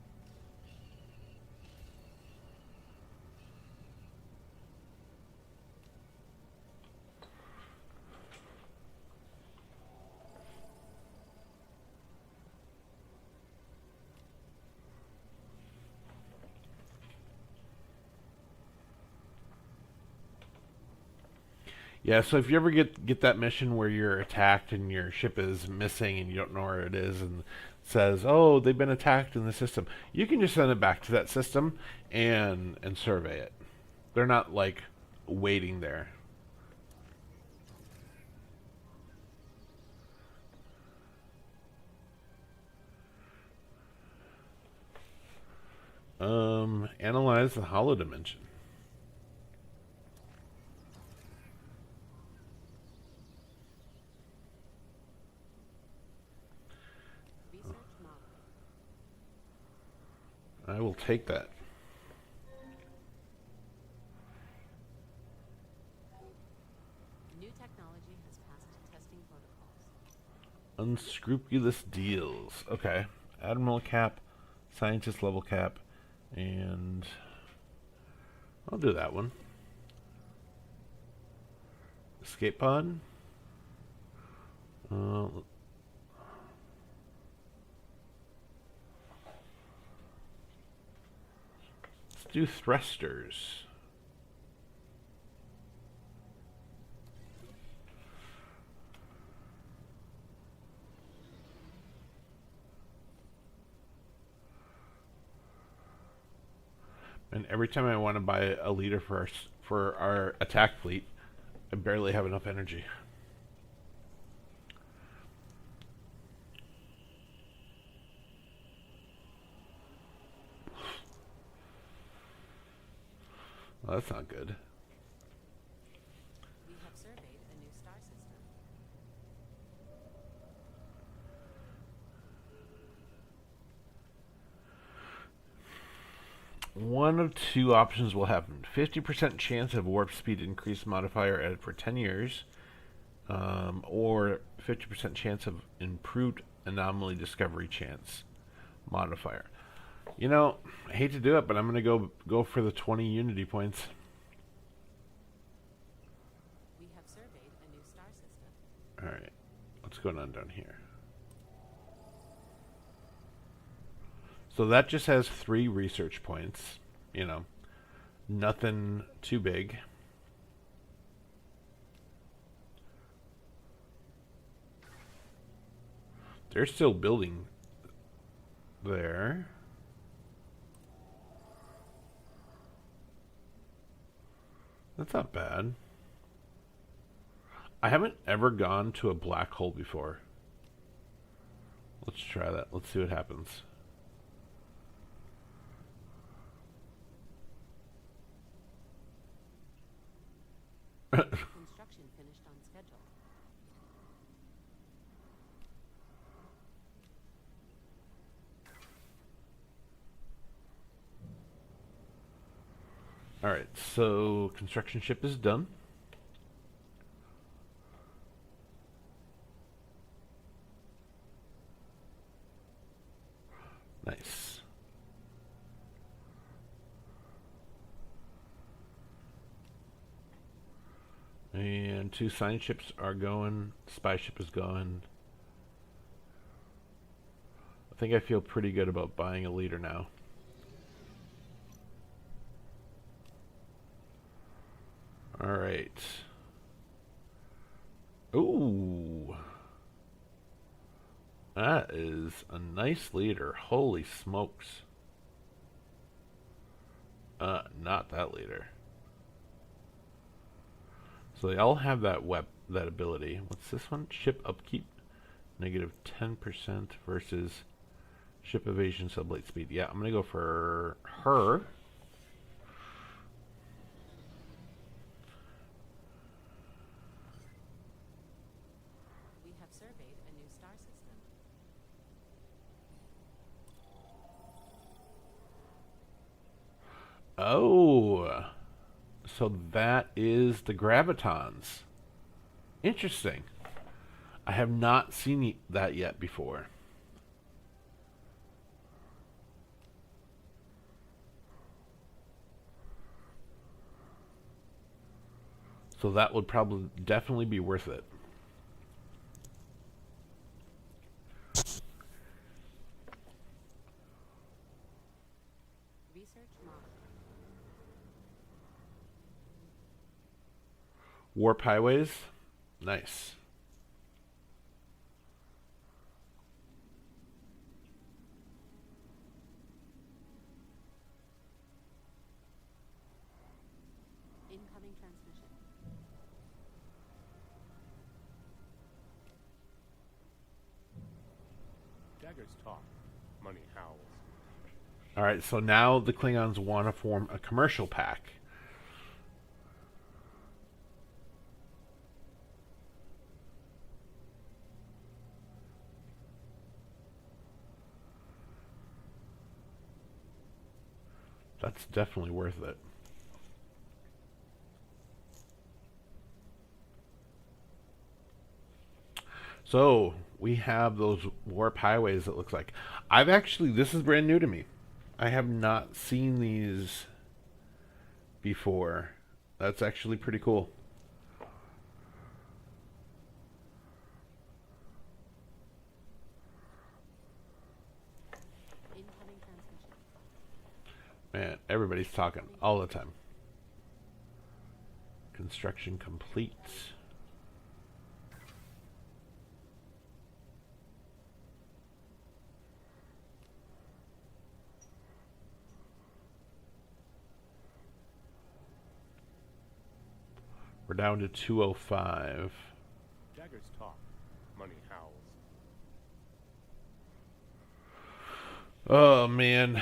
Yeah, so if you ever get that mission where you're attacked and your ship is missing and you don't know where it is and it says, "Oh, they've been attacked in the system," you can just send it back to that system and survey it. They're not like waiting there. Analyze the hollow dimension. Research model. I will take that. Unscrupulous deals. Okay. Admiral cap, scientist level cap, and I'll do that one. Escape pod. Let's do thrusters. And every time I want to buy a leader for our attack fleet, I barely have enough energy. Well, that's not good. We have surveyed a new star system. One of two options will happen. 50% chance of warp speed increase modifier added for 10 years, or 50% chance of improved anomaly discovery chance modifier. You know, I hate to do it, but I'm going to go for the 20 unity points. We have surveyed a new star system. All right, what's going on down here? So that just has 3 research points. You know, nothing too big. They're still building there. That's not bad. I haven't ever gone to a black hole before. Let's try that. Let's see what happens. Construction finished on schedule. All right, so construction ship is done. Nice. And 2 science ships are going. Spy ship is going. I think I feel pretty good about buying a leader now. All right. Ooh. That is a nice leader. Holy smokes. Not that leader. So they all have that that ability. What's this one? Ship upkeep. Negative 10% versus ship evasion sublight speed. Yeah, I'm going to go for her. We have surveyed a new star system. Oh. So that is the gravitons. Interesting. I have not seen that yet before. So that would probably definitely be worth it. Research mod. Warp highways. Nice. Incoming transmission. Daggers talk. Money howls. All right, so now the Klingons want to form a commercial pack. That's definitely worth it. So, we have those warp highways. It looks like I've actually this is brand new to me. I have not seen these before. That's actually pretty cool. Incoming transmission. Man, everybody's talking all the time. Construction complete. We're down to 205. Daggers talk. Money howls. Oh man.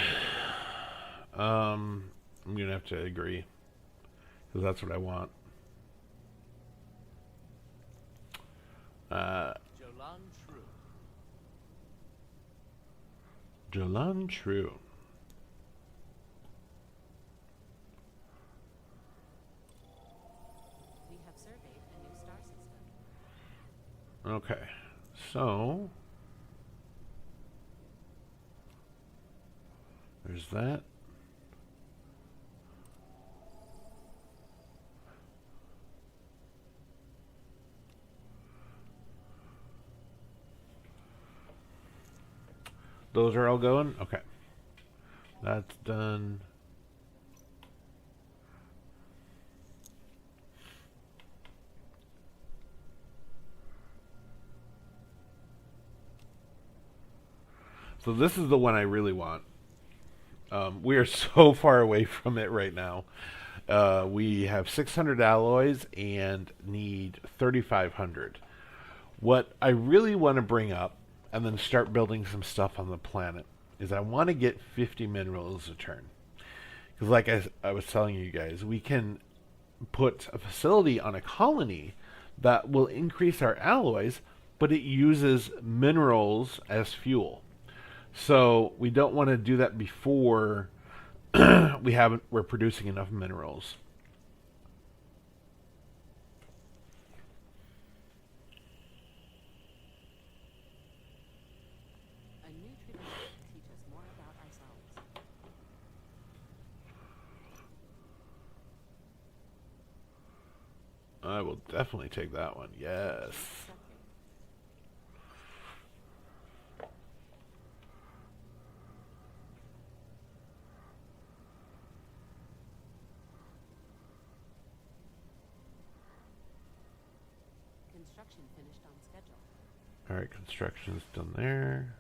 I'm gonna have to agree. Because that's what I want. Jolan True. We have surveyed a new star system. Okay. So there's that. Those are all going? Okay. That's done. So this is the one I really want. We are so far away from it right now. We have 600 alloys and need 3,500. What I really want to bring up and then start building some stuff on the planet is I want to get 50 minerals a turn. Because like I was telling you guys, we can put a facility on a colony that will increase our alloys, but it uses minerals as fuel. So we don't want to do that before we're producing enough minerals. A new tribune to teach us more about ourselves. I will definitely take that one. Yes. Accepted. Construction finished on schedule. All right, construction's done there.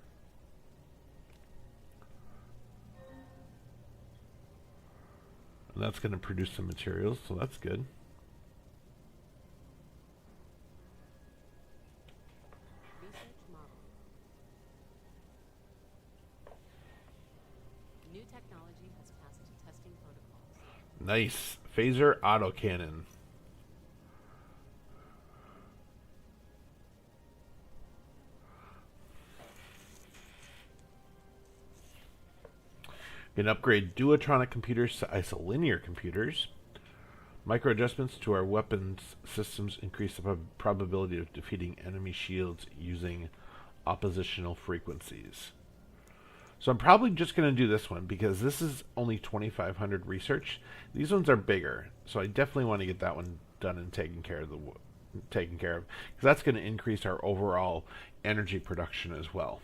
And that's going to produce some materials, so that's good. Research model. New technology has passed testing protocols. Nice. Phaser autocannon. You can upgrade duotronic computers to isolinear computers. Micro adjustments to our weapons systems increase the probability of defeating enemy shields using oppositional frequencies. So I'm probably just going to do this one because this is only 2,500 research. These ones are bigger, so I definitely want to get that one done and taken care of because that's going to increase our overall energy production as well.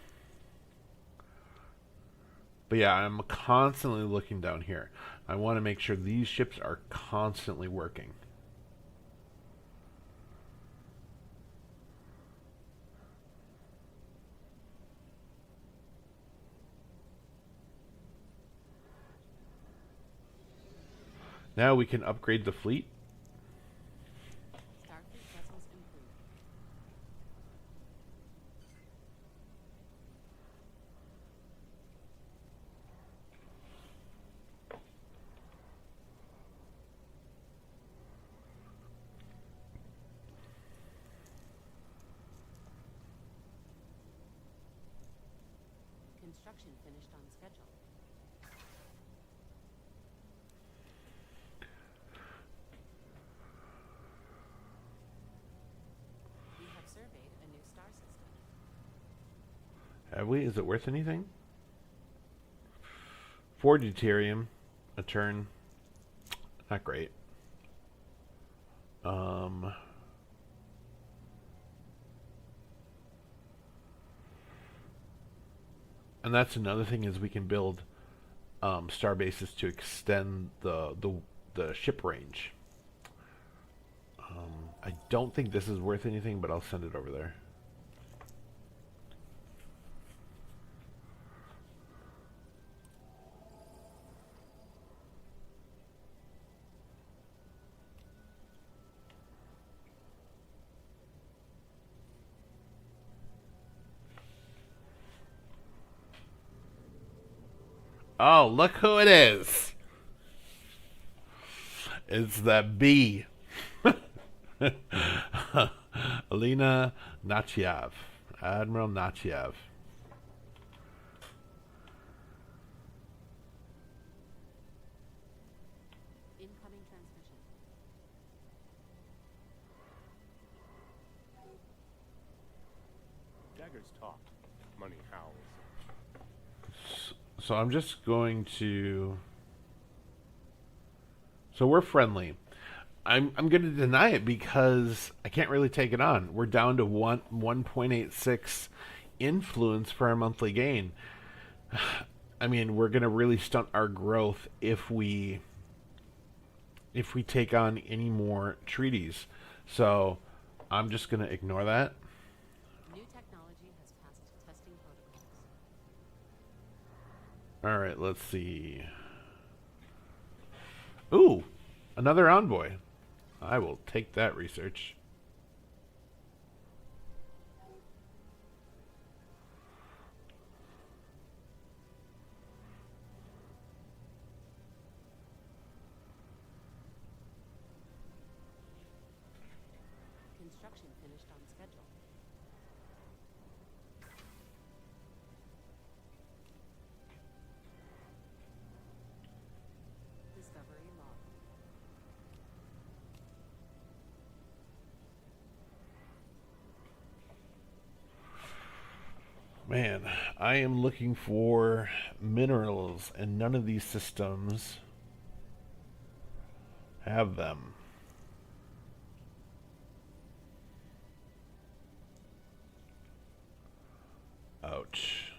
But yeah, I'm constantly looking down here. I want to make sure these ships are constantly working. Now we can upgrade the fleet. Starfleet vessels improved. Construction finished on schedule. We have surveyed a new star system. Have we? Is it worth anything? 4 deuterium a turn. Not great. And that's another thing is we can build star bases to extend the ship range. I don't think this is worth anything, but I'll send it over there. Oh, look who it is. It's that bee. Alina Nachiev. Admiral Nachiev. Incoming transmission. Daggers talk. Money howls. So I'm just going to... So we're friendly. I'm going to deny it because I can't really take it on. We're down to 1.86 influence for our monthly gain. I mean, we're going to really stunt our growth if we take on any more treaties. So I'm just going to ignore that. New technology has passed testing protocols. All right, let's see. Ooh, another envoy. I will take that research. Construction finished on schedule. Discovery log. Man, I am looking for minerals, and none of these systems have them. Ouch.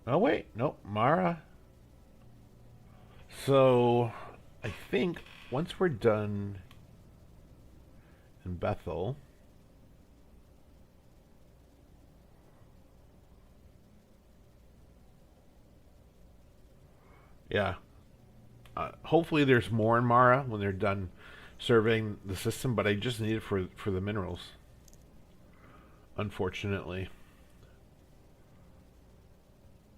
Oh, wait. Nope. Mara. So, I think once we're done in Bethel... Yeah. Hopefully there's more in Mara when they're done surveying the system, but I just need it for the minerals. Unfortunately.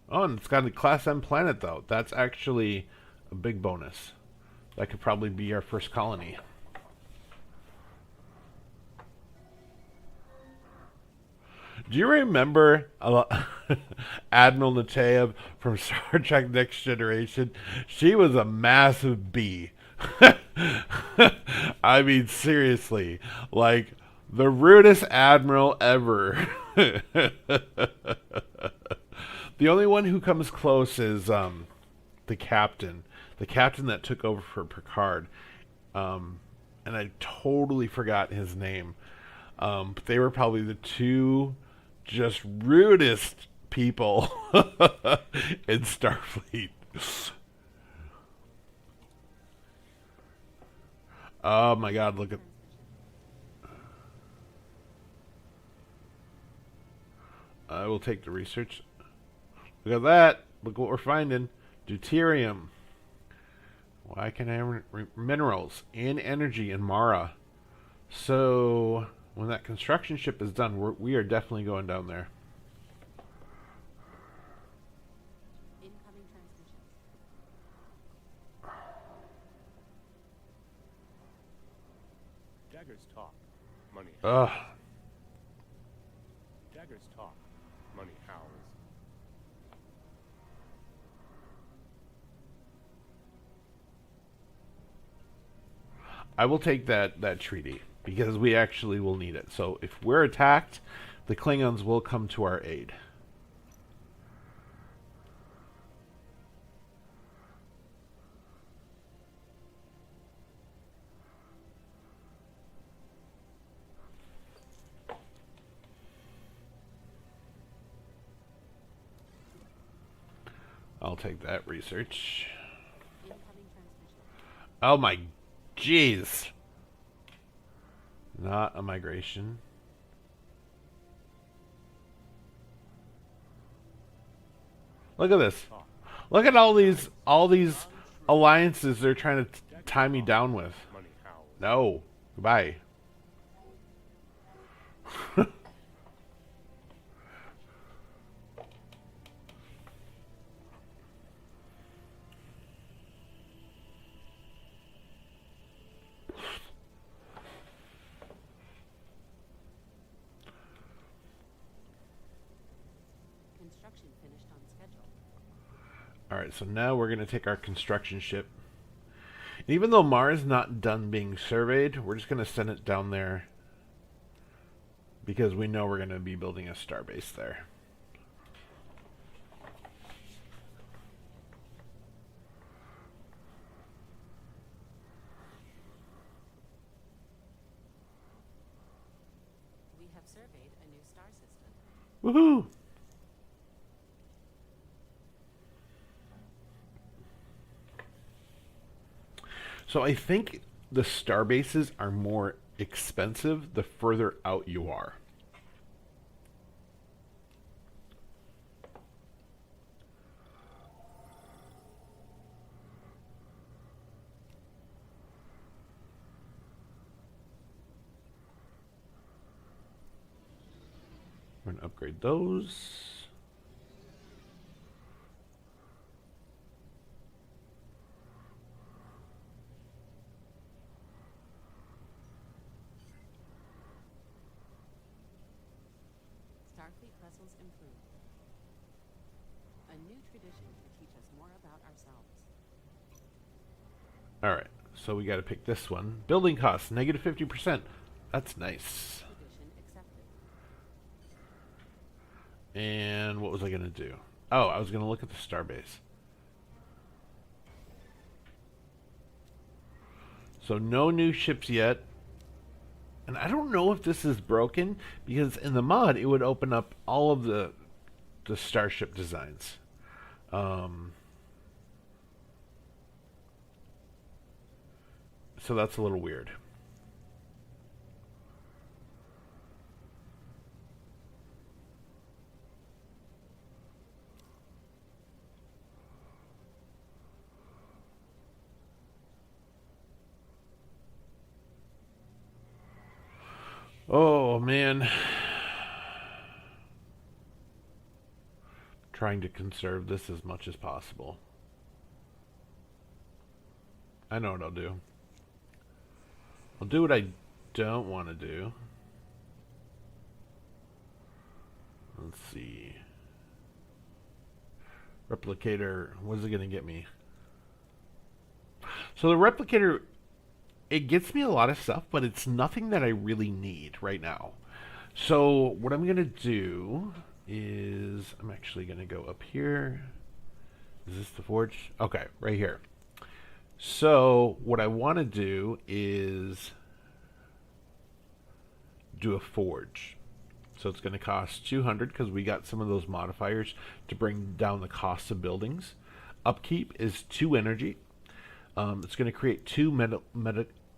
Oh, and it's got a Class M planet, though. That's actually a big bonus. That could probably be our first colony. Do you remember Admiral Nateyev from Star Trek Next Generation? She was a massive bee. I mean, seriously. Like, the rudest admiral ever. The only one who comes close is the captain. The captain that took over for Picard. And I totally forgot his name. But they were probably the two just rudest people in Starfleet. Oh my god, look at... I will take the research. Look at that. Look what we're finding. Deuterium. Why can I have minerals in energy in Mara? So... when that construction ship is done, we are definitely going down there. Incoming transmission. Daggers talk. Money Ugh. Daggers talk. Money howls. I will take that treaty because we actually will need it. So if we're attacked, the Klingons will come to our aid. I'll take that research. Oh my jeez. Not a migration. Look at this. Look at all these alliances they're trying to tie me down with. Money how. No. Goodbye. Construction finished on schedule. Alright, so now we're going to take our construction ship. And even though Mars is not done being surveyed, we're just going to send it down there because we know we're going to be building a starbase there. We have surveyed a new star system. Woohoo! So I think the star bases are more expensive the further out you are. We're going to upgrade those. Starfleet vessels improved. A new tradition to teach us more about ourselves. All right, so we got to pick this one. Building costs, negative 50%. That's nice. Tradition accepted. And what was I going to do? Oh, I was going to look at the starbase. So no new ships yet. And I don't know if this is broken, because in the mod it would open up all of the starship designs. So that's a little weird. Oh man. Trying to conserve this as much as possible. I know what I'll do. I'll do what I don't want to do. Let's see. Replicator, what is it going to get me? So the replicator, it gets me a lot of stuff, but it's nothing that I really need right now. So what I'm going to do is, I'm actually going to go up here. Is this the forge? Okay, right here. So what I want to do is do a forge. So it's going to cost 200 because we got some of those modifiers to bring down the cost of buildings. Upkeep is 2 energy. It's going to create 2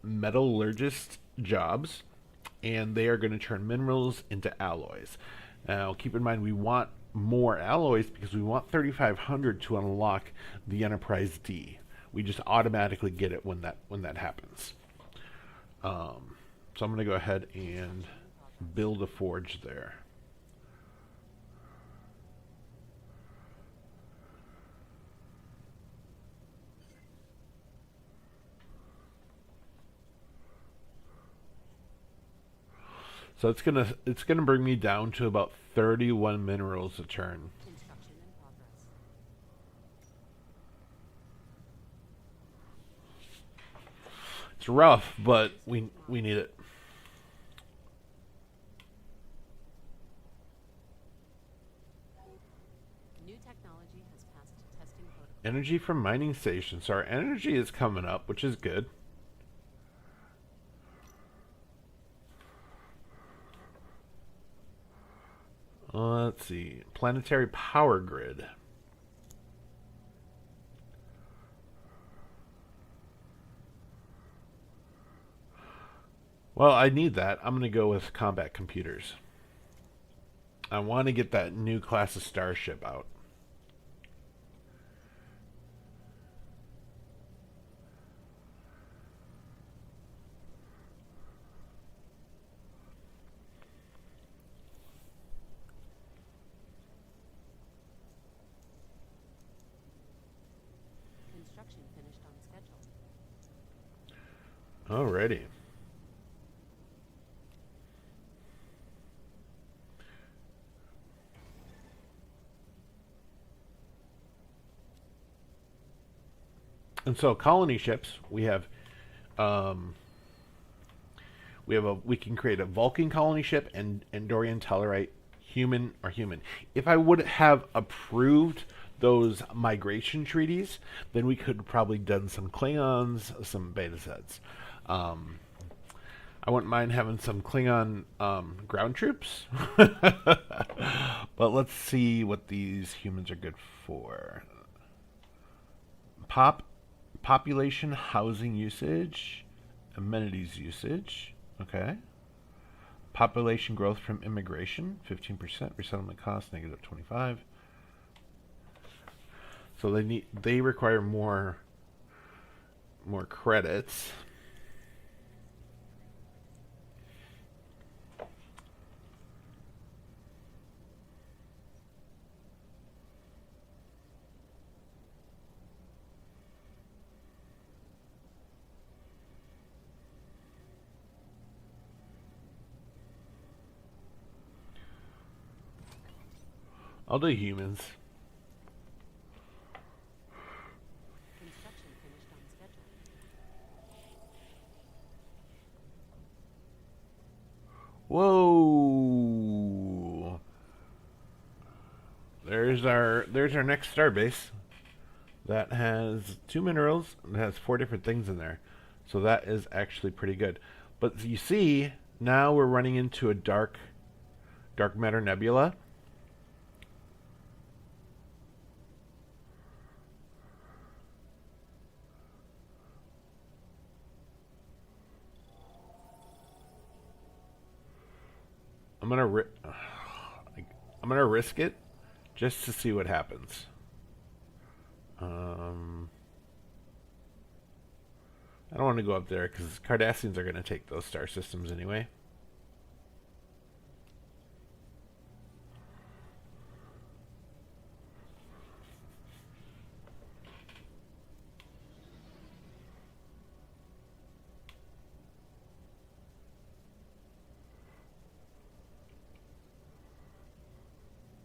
metallurgist jobs, and they are going to turn minerals into alloys. Now keep in mind we want more alloys because we want 3,500 to unlock the Enterprise D. We just automatically get it when that happens. So I'm going to go ahead and build a forge there. So it's gonna bring me down to about 31 minerals a turn. Construction in progress. It's rough, but we need it. technology has passed testing protocol. Energy from mining stations. So our energy is coming up, which is good. Let's see. Planetary power grid. Well, I need that. I'm going to go with combat computers. I want to get that new class of starship out. Construction finished on schedule. Alrighty. And so colony ships, we can create a Vulcan colony ship and Andorian Tellarite, human or human. If I would have approved those migration treaties, then we could probably done some Klingons, some beta sets. I wouldn't mind having some Klingon ground troops. But let's see what these humans are good for. Population, housing usage, amenities usage. Okay. Population growth from immigration, 15%. Resettlement cost, negative 25. So they require more credits. I'll do humans. Construction finished on schedule. Whoa! There's our next starbase. That has 2 minerals and has 4 different things in there. So that is actually pretty good. But you see, now we're running into a dark matter nebula. I'm gonna risk it just to see what happens. I don't want to go up there because Cardassians are going to take those star systems anyway.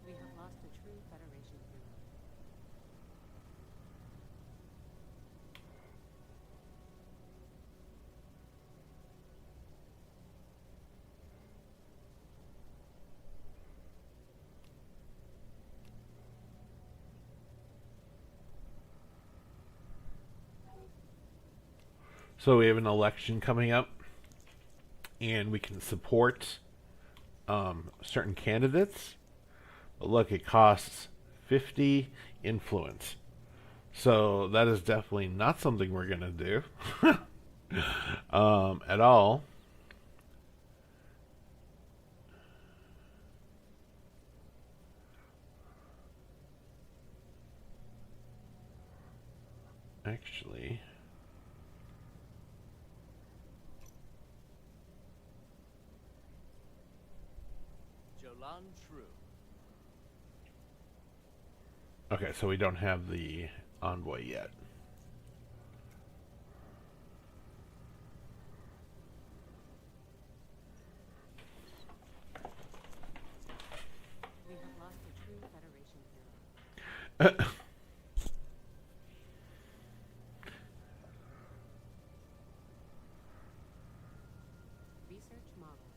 We have lost a true Federation hero. So we have an election coming up, and we can support certain candidates. But look, it costs 50 influence. So that is definitely not something we're going to do at all. Actually, okay, so we don't have the envoy yet. We have lost a true Federation hero. Research model.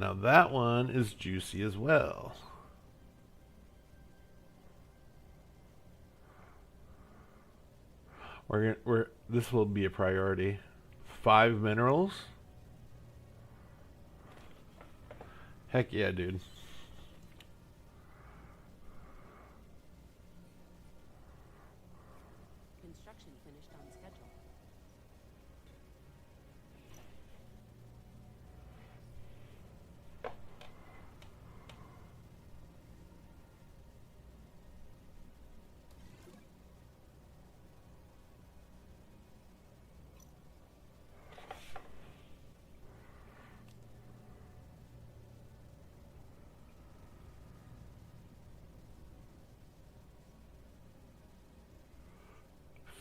Now that one is juicy as well. This will be a priority. 5 minerals. Heck yeah, dude. Construction finished on schedule.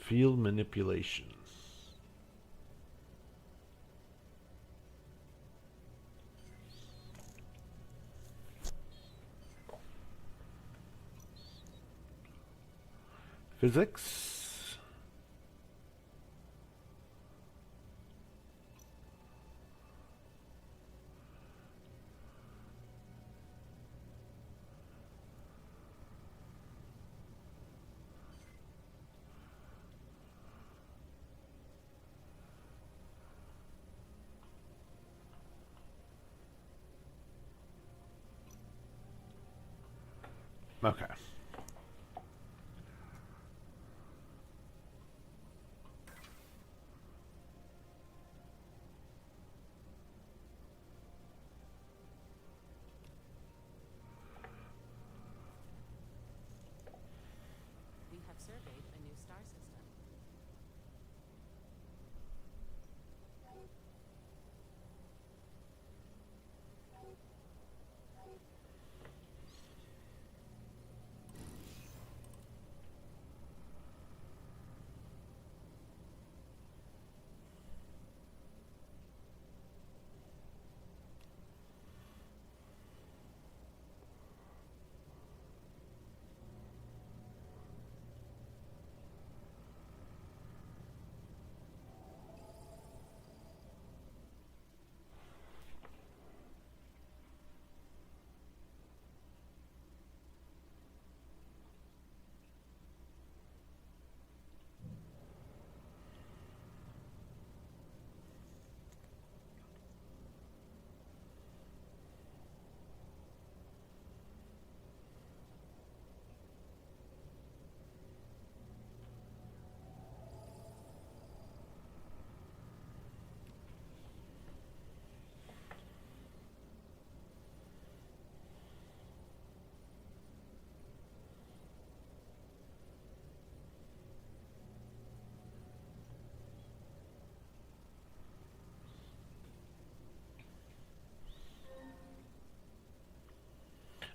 Field manipulation. Physics. Okay. We have surveyed a new star system.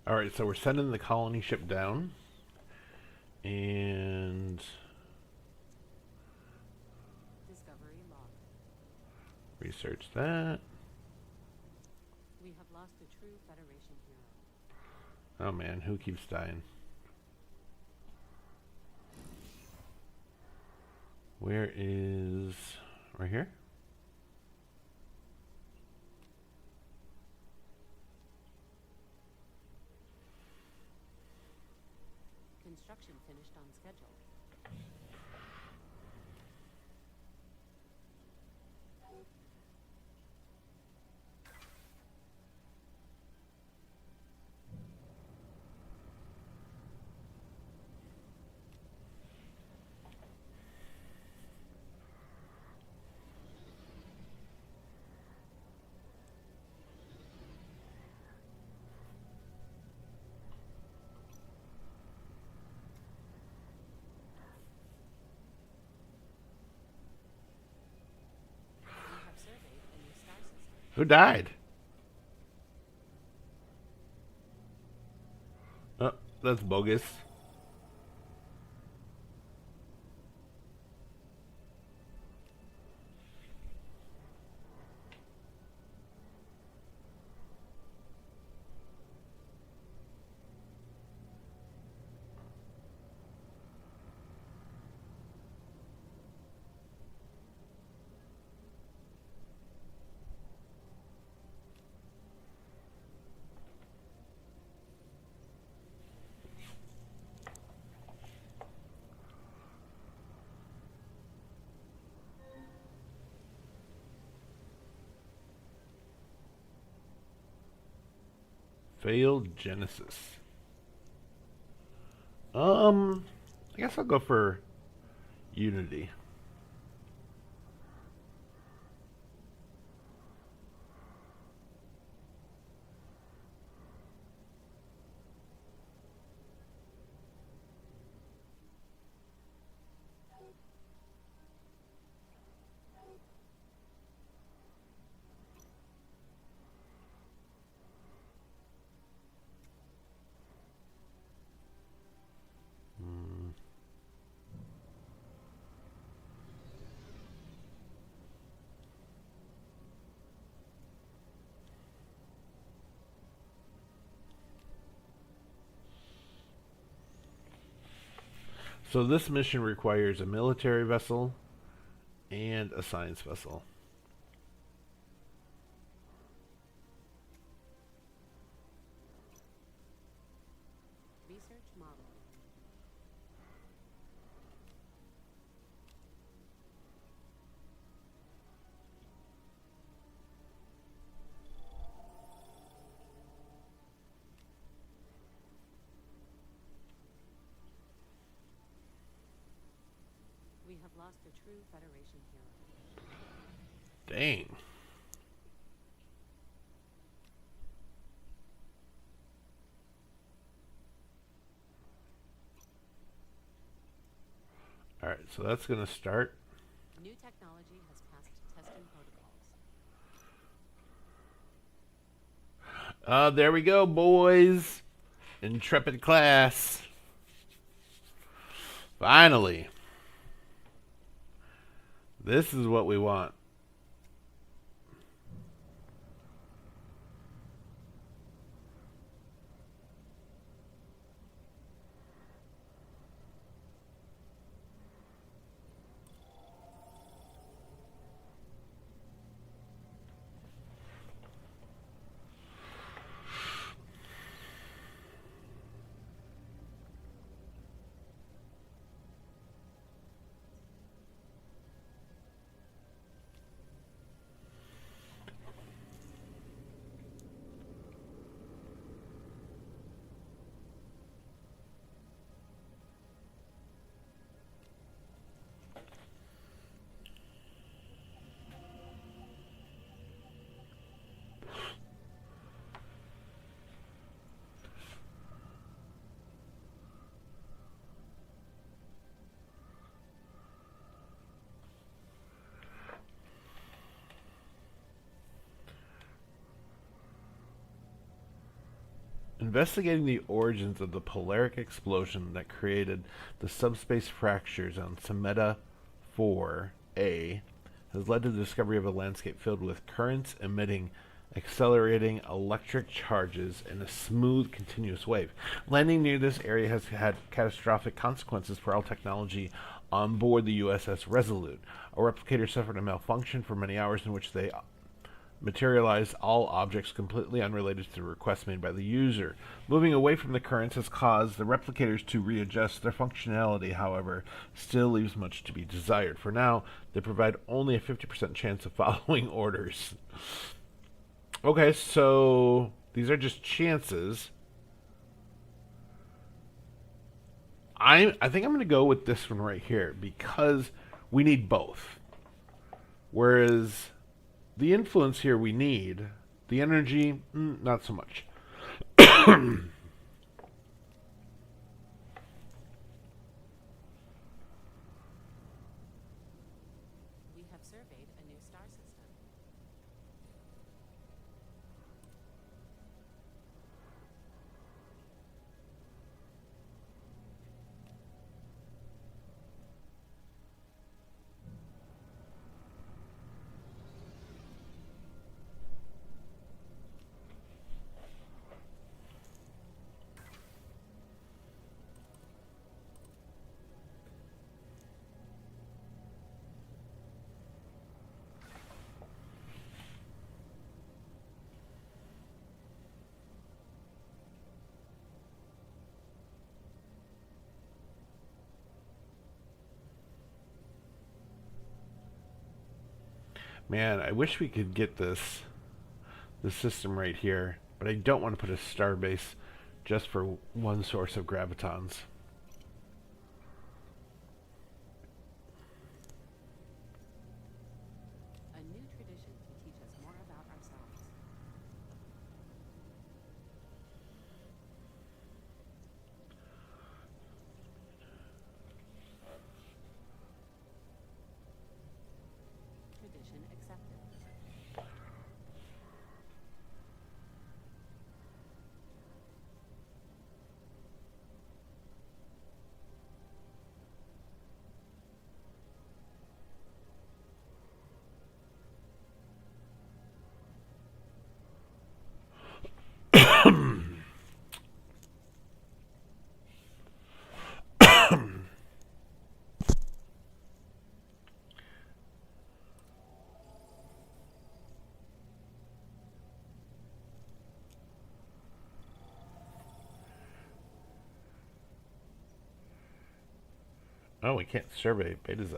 Alright, so we're sending the colony ship down. And Discovery log. research that. We have lost a true Federation hero. Oh man, who keeps dying? Where is... right here? Construction finished on schedule. We have surveyed a new star system. Who died? Oh, that's bogus. Failed Genesis. I guess I'll go for Unity. So this mission requires a military vessel and a science vessel. Research model. We have lost a true Federation hero. Dang. Alright, so that's going to start. New technology has passed testing protocols. There we go, boys. Intrepid class. Finally. This is what we want. Investigating the origins of the polaric explosion that created the subspace fractures on Semeta 4A has led to the discovery of a landscape filled with currents emitting accelerating electric charges in a smooth, continuous wave. Landing near this area has had catastrophic consequences for all technology on board the USS Resolute. A replicator suffered a malfunction for many hours in which they materialize all objects completely unrelated to the request made by the user. Moving away from the currents has caused the replicators to readjust. Their functionality, however, still leaves much to be desired. For now, they provide only a 50% chance of following orders. Okay, so these are just chances. I think I'm going to go with this one right here because we need both. Whereas the influence here we need. The energy, not so much. We have surveyed a new star system. Man, I wish we could get this system right here, but But I don't want to put a star base just for one source of gravitons. A new tradition to teach us more about ourselves. Tradition accepted. Oh, we can't survey Beta Z.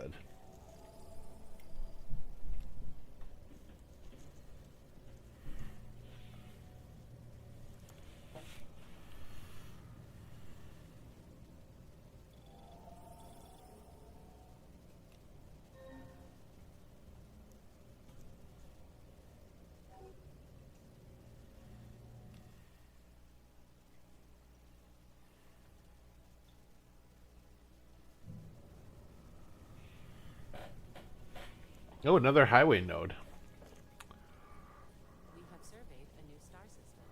Oh, another highway node. We have surveyed a new star system.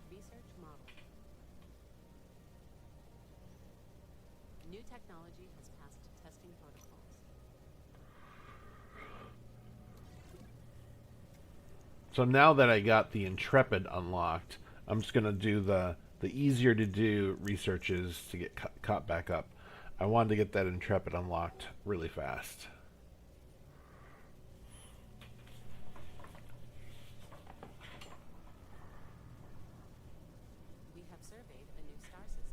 Research model. New technology has passed testing protocols. So now that I got the Intrepid unlocked, I'm just gonna do the easier to do researches to get caught back up. I wanted to get that Intrepid unlocked really fast. We have surveyed a new star system.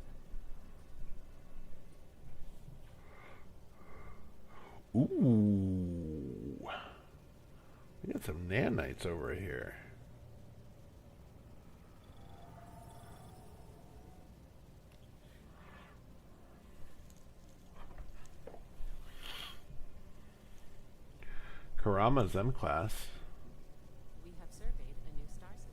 Ooh. We got some nanites over here. Karama's M-Class. We have surveyed a new star system.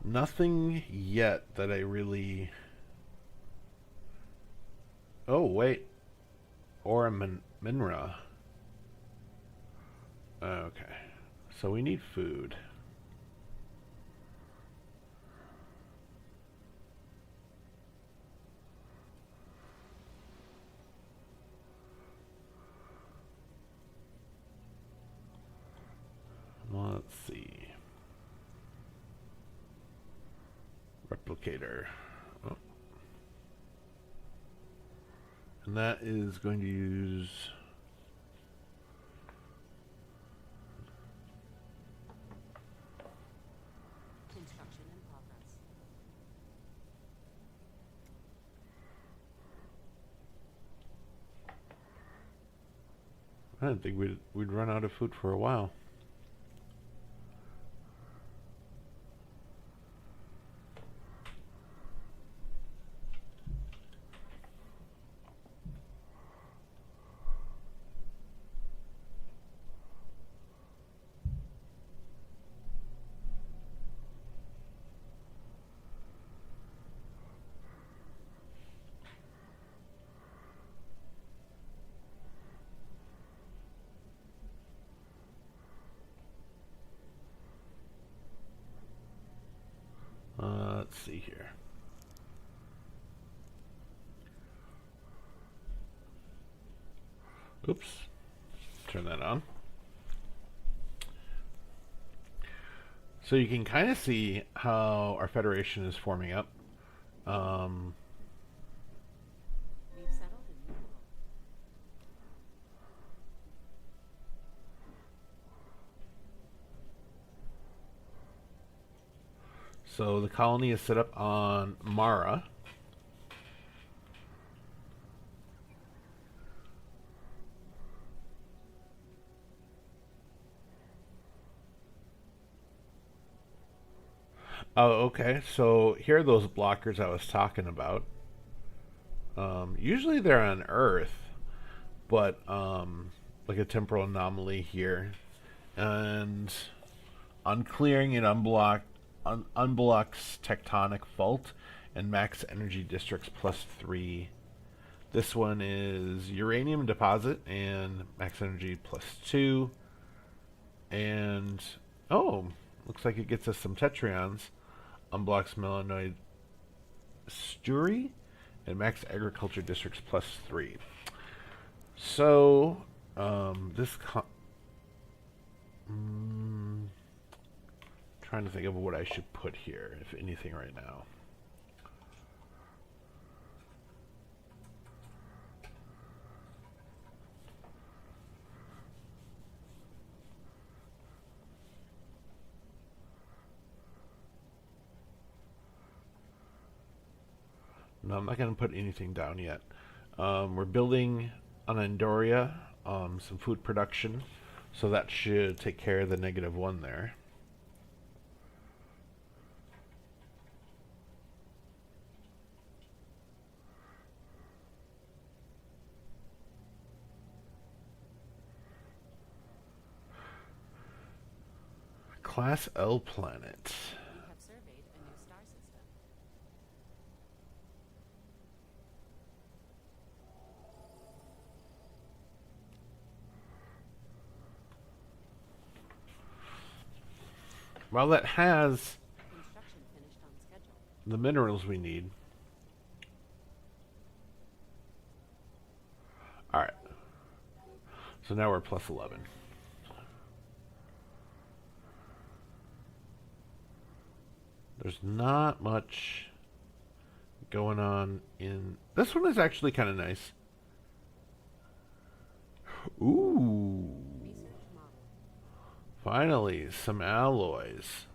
Nothing yet that I really... Oh, wait. Or a Minra. Okay. So we need food. Let's see. Replicator. Oh. And that is going to use... Construction in progress. I didn't think we'd run out of food for a while. let's see here. Oops. Turn that on. So you can kind of see how our federation is forming up. We've settled a new world. So the colony is set up on Mara. Oh, okay. So here are those blockers I was talking about. Usually they're on Earth, but like a temporal anomaly here. And unclearing it unblocks tectonic fault and max energy districts +3. This one is uranium deposit and max energy +2. And oh, looks like it gets us some tetrions. Unblocks melanoid sturi and max agriculture districts +3. So trying to think of what I should put here, if anything, right now. No, I'm not going to put anything down yet. We're building on Andoria some food production, so that should take care of the -1 there. Class L planet. We have surveyed a new star system. Well, that has Construction finished on schedule. the minerals we need. Alright. So now we're +11. There's not much going on in... This one is actually kind of nice. Ooh. Research model. Finally, some alloys.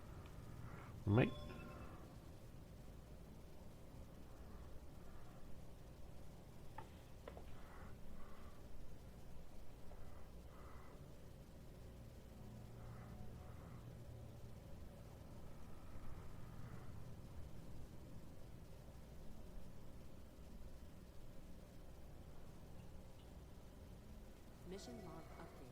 Make... Mission log updated.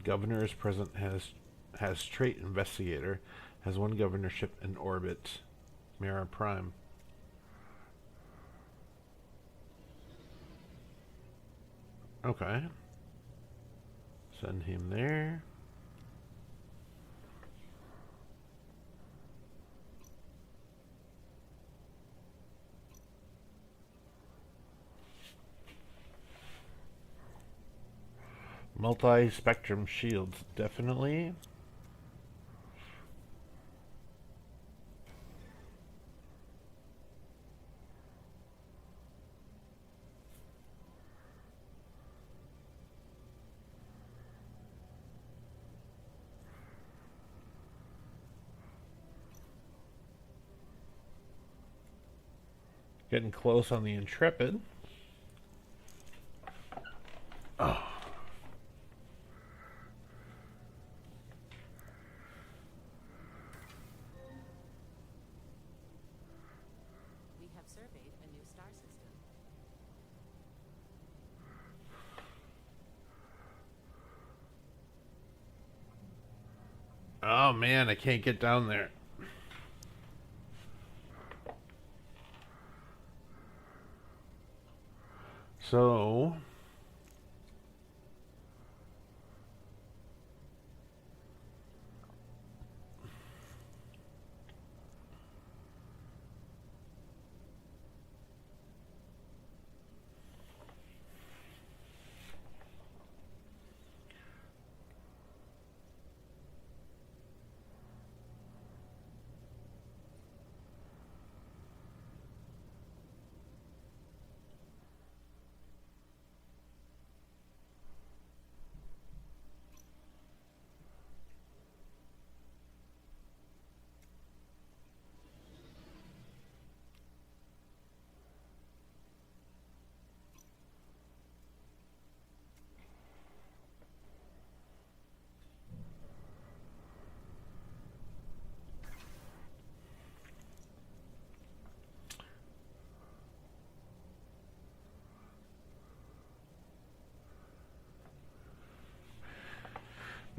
Governor is present, has trait investigator, has 1 governorship in orbit. Mira Prime. Okay. Send him there. Multi-spectrum shields, definitely. Getting close on the Intrepid. Oh, Oh man, I can't get down there. So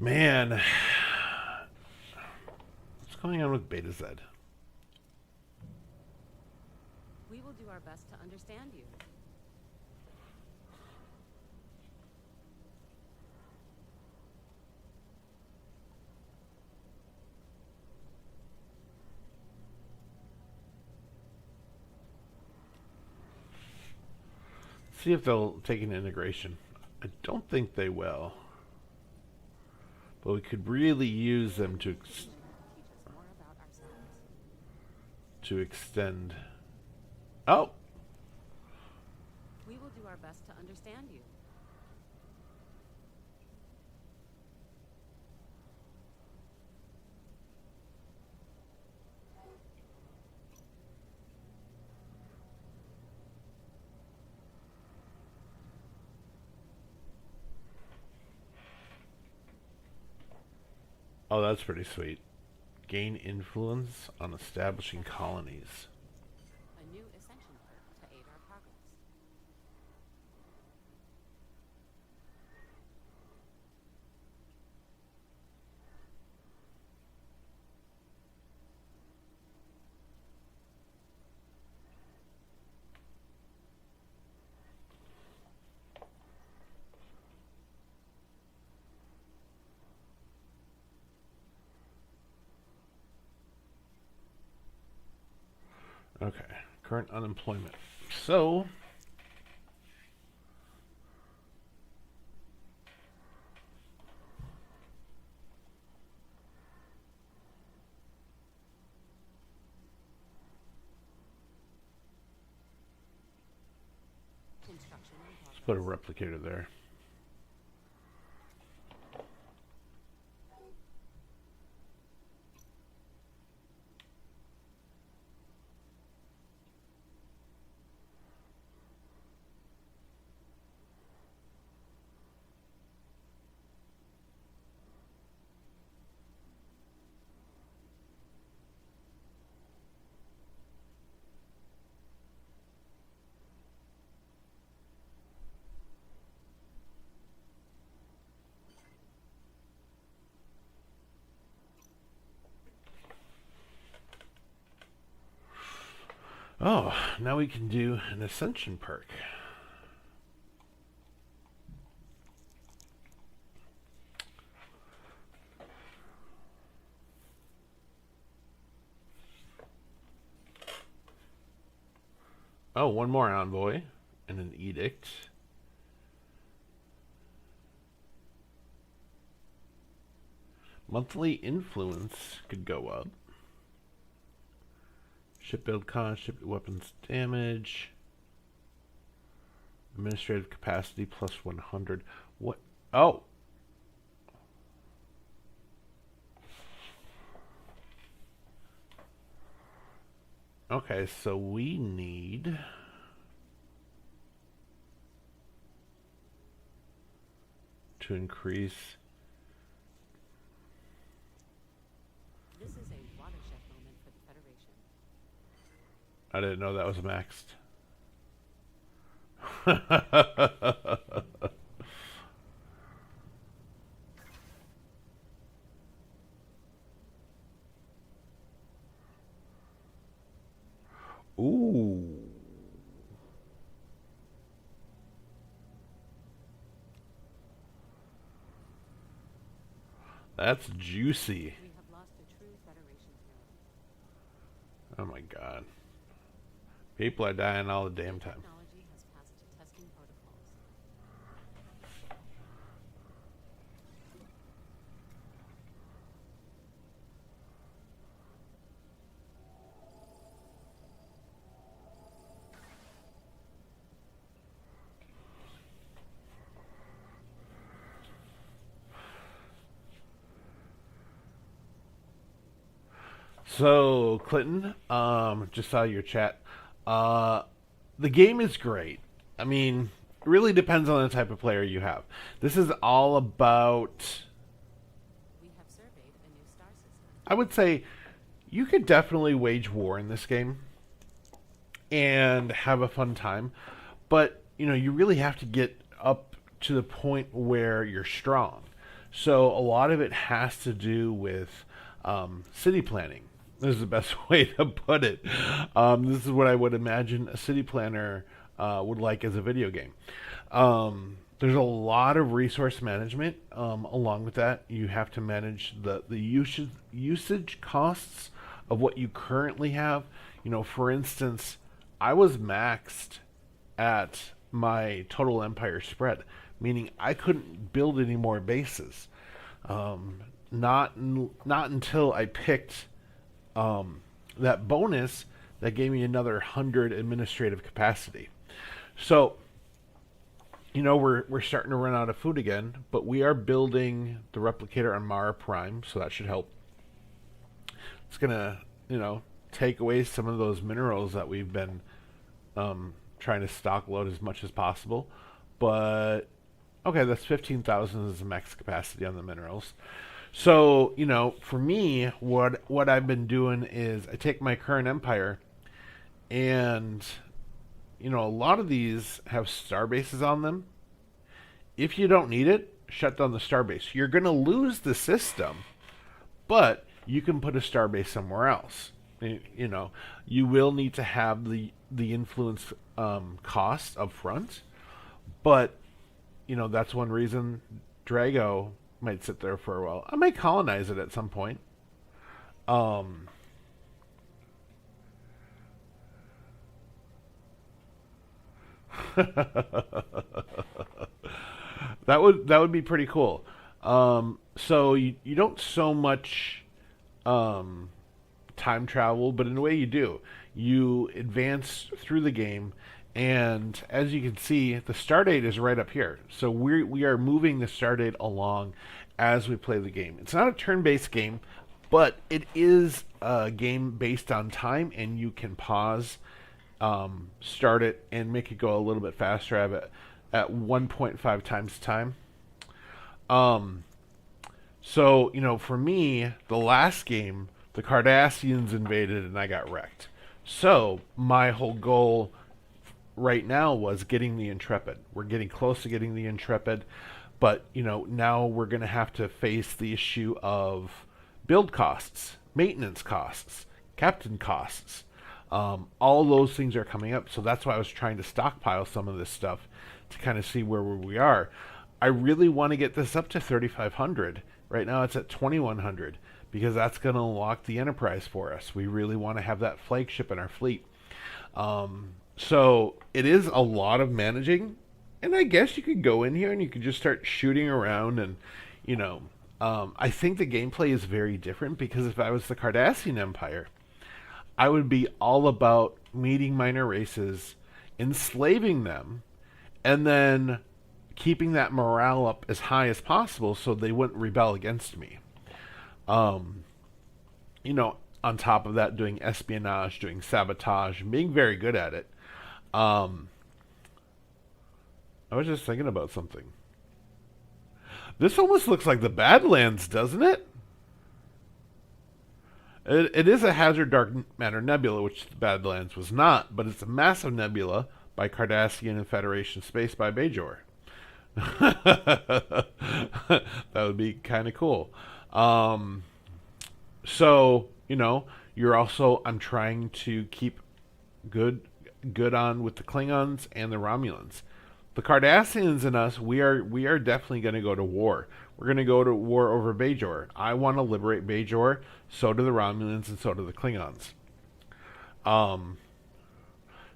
man, what's going on with Beta Z? We will do our best to understand you. See if they'll take an integration. I don't think they will. But we could really use them to Teach us more about ourselves. extend. Oh, We will do our best to understand you. oh, that's pretty sweet. Gain influence on establishing colonies. A new ascension perk to aid our progress. Okay, current unemployment. So, Construction in let's progress. put a replicator there. Oh, now we can do an ascension perk. Oh, one more envoy and an edict. Monthly influence could go up. Ship build cost, ship weapons damage. Administrative capacity plus 100. What? Oh! Okay, so we need to increase. This is a watershed moment for the Federation. I didn't know that was maxed. Ooh. That's juicy. We have lost a true Federation hero. Oh my god. People are dying all the damn time. Technology has passed testing protocols. So, Clinton, just saw your chat. The game is great. I mean, it really depends on the type of player you have. This is all about, We have surveyed a new star system. I would say, you could definitely wage war in this game and have a fun time. But, you really have to get up to the point where you're strong. So, a lot of it has to do with city planning. This is the best way to put it. This is what I would imagine a city planner would like as a video game. There's a lot of resource management along with that. You have to manage the usage costs of what you currently have. For instance, I was maxed at my total empire spread, meaning I couldn't build any more bases. Not until I picked that bonus that gave me another 100 administrative capacity. So, we're starting to run out of food again, but we are building the replicator on Mara Prime, so that should help. It's gonna, take away some of those minerals that we've been trying to stock load as much as possible. But okay, that's 15,000 is the max capacity on the minerals. So, for me, what I've been doing is I take my current empire and, a lot of these have star bases on them. If you don't need it, shut down the star base. You're going to lose the system, but you can put a star base somewhere else. You will need to have the influence cost up front, but, that's one reason Drago might sit there for a while. I might colonize it at some point. That would be pretty cool. So you don't so much time travel, but in a way you do. You advance through the game, and as you can see, the start date is right up here. So we are moving the start date along as we play the game. It's not a turn-based game, but it is a game based on time, and you can pause, start it, and make it go a little bit faster at 1.5 times time. So, for me, the last game, the Cardassians invaded and I got wrecked. So, my whole goal right now was getting the Intrepid. We're getting close to getting the Intrepid, but, now we're going to have to face the issue of build costs, maintenance costs, captain costs. All those things are coming up, so that's why I was trying to stockpile some of this stuff to kind of see where we are. I really want to get this up to 3,500. Right now it's at 2,100 because that's going to unlock the Enterprise for us. We really want to have that flagship in our fleet. So it is a lot of managing, and I guess you could go in here and you could just start shooting around and, I think the gameplay is very different because if I was the Cardassian Empire, I would be all about meeting minor races, enslaving them, and then keeping that morale up as high as possible so they wouldn't rebel against me. On top of that, doing espionage, doing sabotage, and being very good at it. I was just thinking about something. This almost looks like the Badlands, doesn't it? It is a hazard dark matter nebula, which the Badlands was not, but it's a massive nebula by Cardassian and Federation space by Bajor. That would be kind of cool. So, you're also, I'm trying to keep good on with the Klingons and the Romulans. The Cardassians and us, we are definitely going to go to war. We're going to go to war over Bajor. I want to liberate Bajor. So do the Romulans, and so do the Klingons.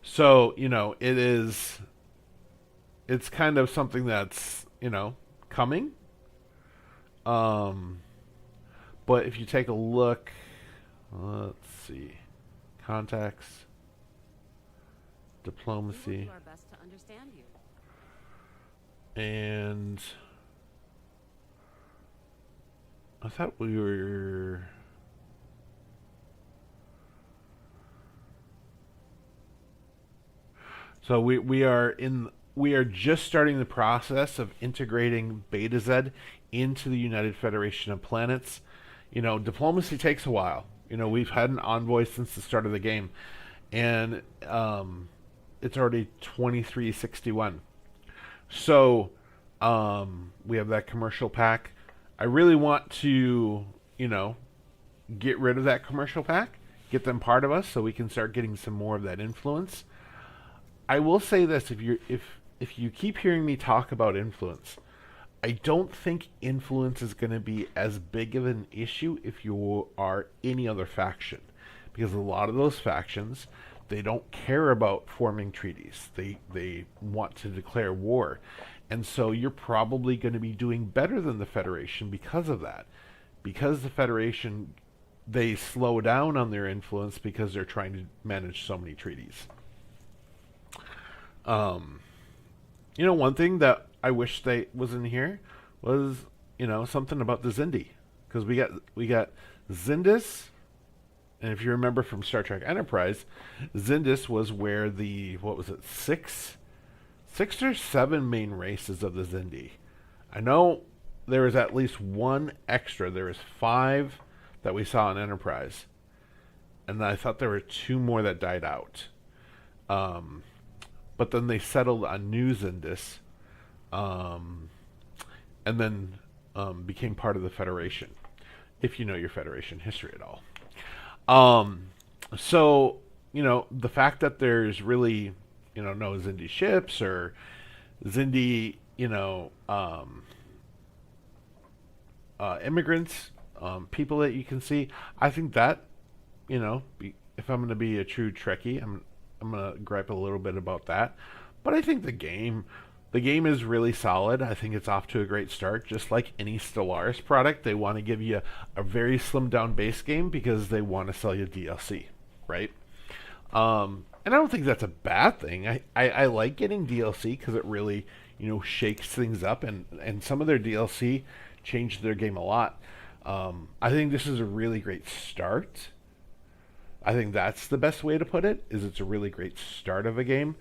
So it's kind of something that's coming. But if you take a look, let's see, contacts, We will diplomacy, do our best to understand you. and I thought we were. So we are just starting the process of integrating Beta Z into the United Federation of Planets. Diplomacy takes a while. We've had an envoy since the start of the game, and it's already 2361. So we have that commercial pack. I really want to, get rid of that commercial pack, get them part of us, so we can start getting some more of that influence. I will say this: if you keep hearing me talk about influence, I don't think influence is going to be as big of an issue if you are any other faction, because a lot of those factions, they don't care about forming treaties. They want to declare war, and so you're probably going to be doing better than the Federation because of that. Because the Federation, they slow down on their influence because they're trying to manage so many treaties. One thing that I wish they was in here was, something about the Xindi, because we got Xindis, and if you remember from Star Trek Enterprise, Xindis was where what was it, six or seven main races of the Xindi. I know there was at least one extra. There was 5 that we saw in Enterprise, and I thought there were 2 more that died out. But then they settled on New Xindis, and then became part of the Federation, if you know your Federation history at all. So, the fact that there's really, no Xindi ships or Xindi, immigrants, people that you can see, I think that, if I'm going to be a true Trekkie, I'm going to gripe a little bit about that. But I think the game is really solid. I think it's off to a great start. Just like any Stellaris product, they want to give you a very slimmed down base game because they want to sell you DLC, right? And I don't think that's a bad thing. I like getting DLC because it really, shakes things up, and some of their DLC changed their game a lot. I think this is a really great start. I think that's the best way to put it, is it's a really great start of a game.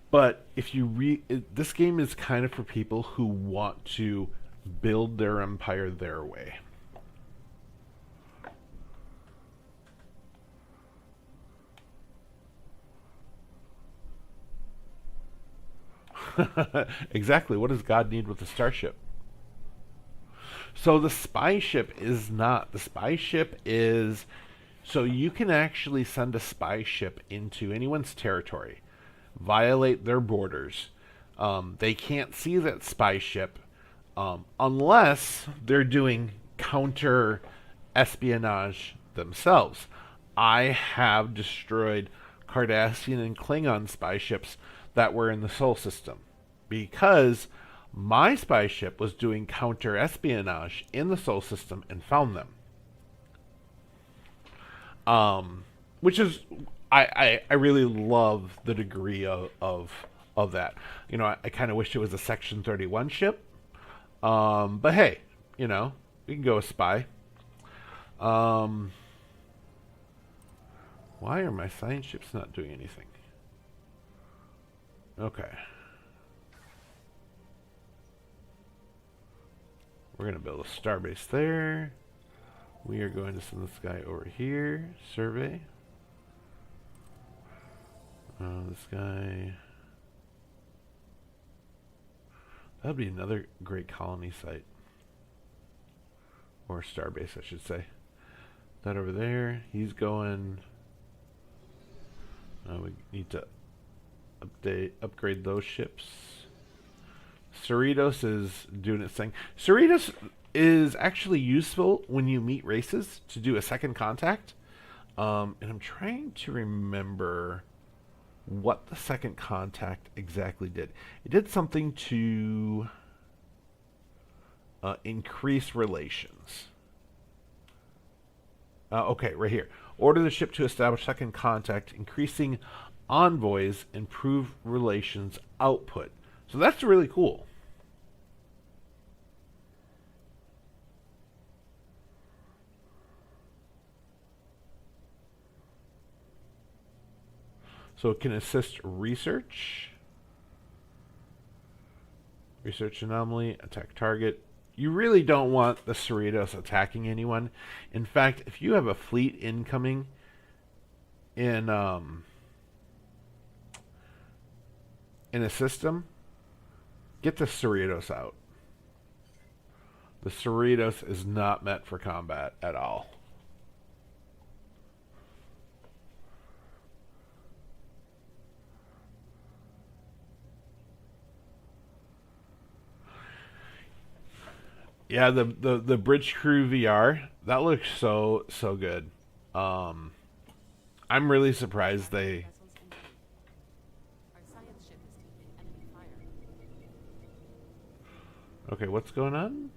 But if you this game is kind of for people who want to build their empire their way. Exactly. What does God need with a starship? So the spy ship is not. The spy ship is... So you can actually send a spy ship into anyone's territory, violate their borders. They can't see that spy ship unless they're doing counter espionage themselves. I have destroyed Cardassian and Klingon spy ships that were in the Sol system because my spy ship was doing counter espionage in the Sol system and found them. Which is, I really love the degree of that. I kind of wish it was a Section 31 ship. But hey, we can go with spy. Why are my science ships not doing anything? Okay. We're going to build a starbase there. We are going to send this guy over here. Survey. This guy. That would be another great colony site. Or starbase, I should say. That over there. He's going... We need to upgrade those ships. Cerritos is doing its thing. Cerritos is actually useful when you meet races to do a second contact. And I'm trying to remember what the second contact exactly did. It did something to increase relations. Okay, right here. Order the ship to establish second contact, increasing envoys, improve relations output. So that's really cool. So it can assist research. Research anomaly, attack target. You really don't want the Cerritos attacking anyone. In fact, if you have a fleet incoming in a system, get the Cerritos out. The Cerritos is not meant for combat at all. Yeah, the Bridge Crew VR, that looks so good. I'm really surprised they. Our science ship is taking enemy fire. Okay, what's going on?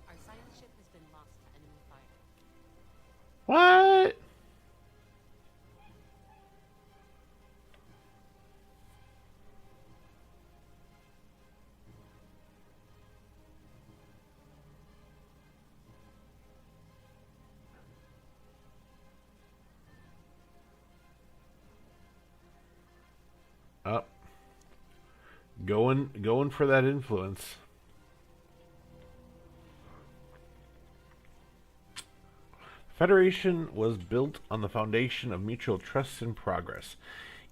Our science ship has been lost to enemy fire. What? Up. Going for that influence. Federation was built on the foundation of mutual trust and progress.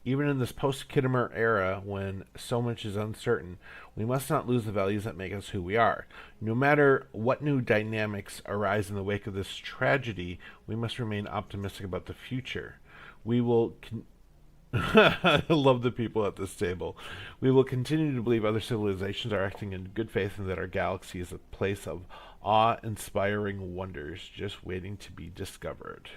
Even in this post-Khitomer era, when so much is uncertain, we must not lose the values that make us who we are. No matter what new dynamics arise in the wake of this tragedy, we must remain optimistic about the future. We will... I love the people at this table. We will continue to believe other civilizations are acting in good faith and that our galaxy is a place of awe-inspiring wonders just waiting to be discovered.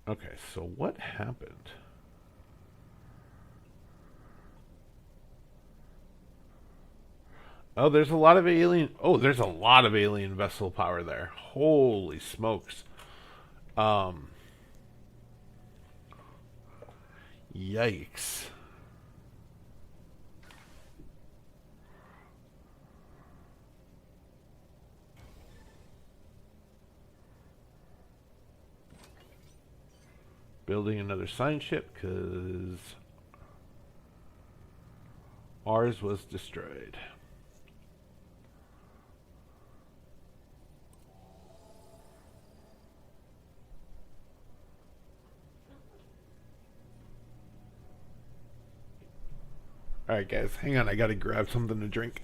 Okay, so what happened? Oh, there's a lot of alien. Oh, there's a lot of alien vessel power there. Holy smokes. Yikes. Building another science ship because ours was destroyed. Alright guys, hang on, I gotta grab something to drink.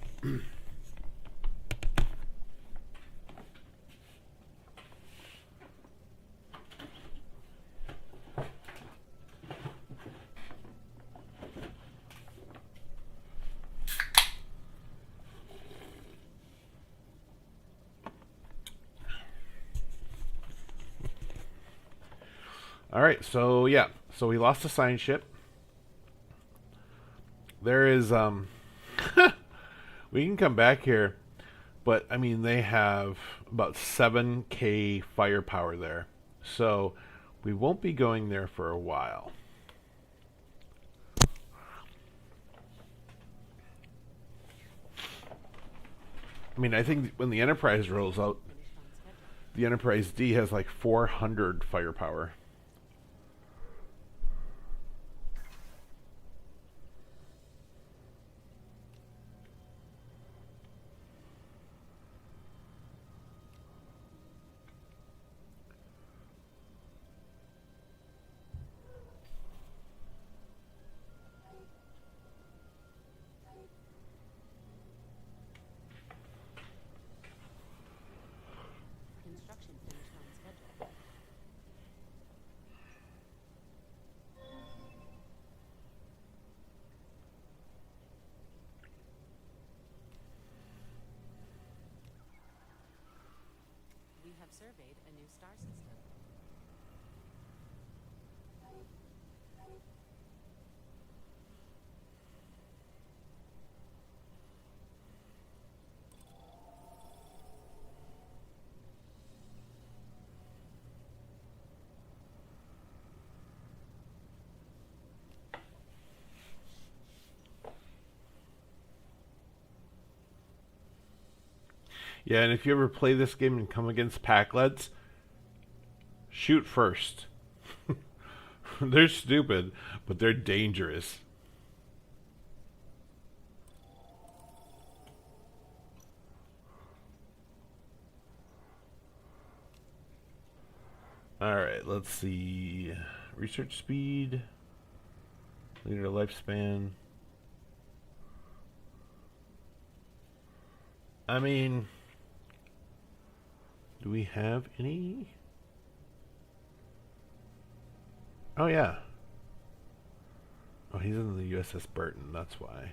Alright, so yeah, so we lost a science ship. there is we can come back here, but I mean they have about 7K firepower there. So we won't be going there for a while. I mean, I think when the Enterprise rolls out, the Enterprise D has like 400 firepower. Construction finished on schedule. We have surveyed a new star system. Yeah, and if you ever play this game and come against Packlets, shoot first. They're stupid, but they're dangerous. Alright, let's see. Research speed. Leader lifespan. I mean, do we have any? Oh, yeah. Oh, he's in the USS Burton, that's why.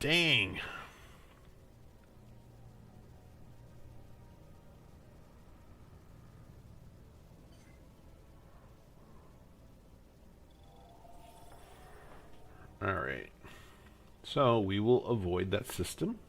Dang. Alright. So we will avoid that system.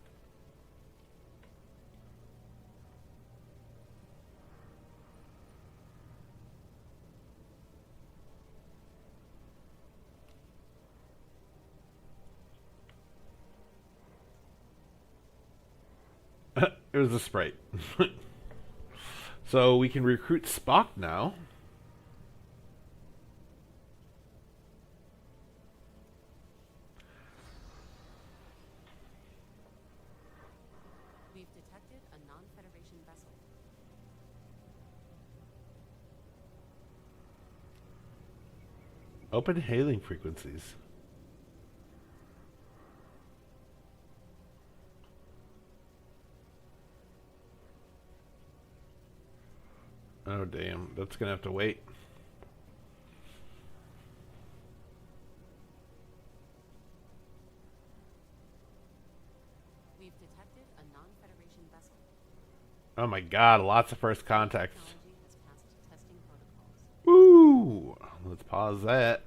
It was a sprite. So we can recruit Spock now. We've detected a non-Federation vessel. Open hailing frequencies. Oh, damn. That's going to have to wait. We've detected a non-Federation vessel. Oh my god, lots of first contacts. Technology has passed testing protocols. Woo! Let's pause that.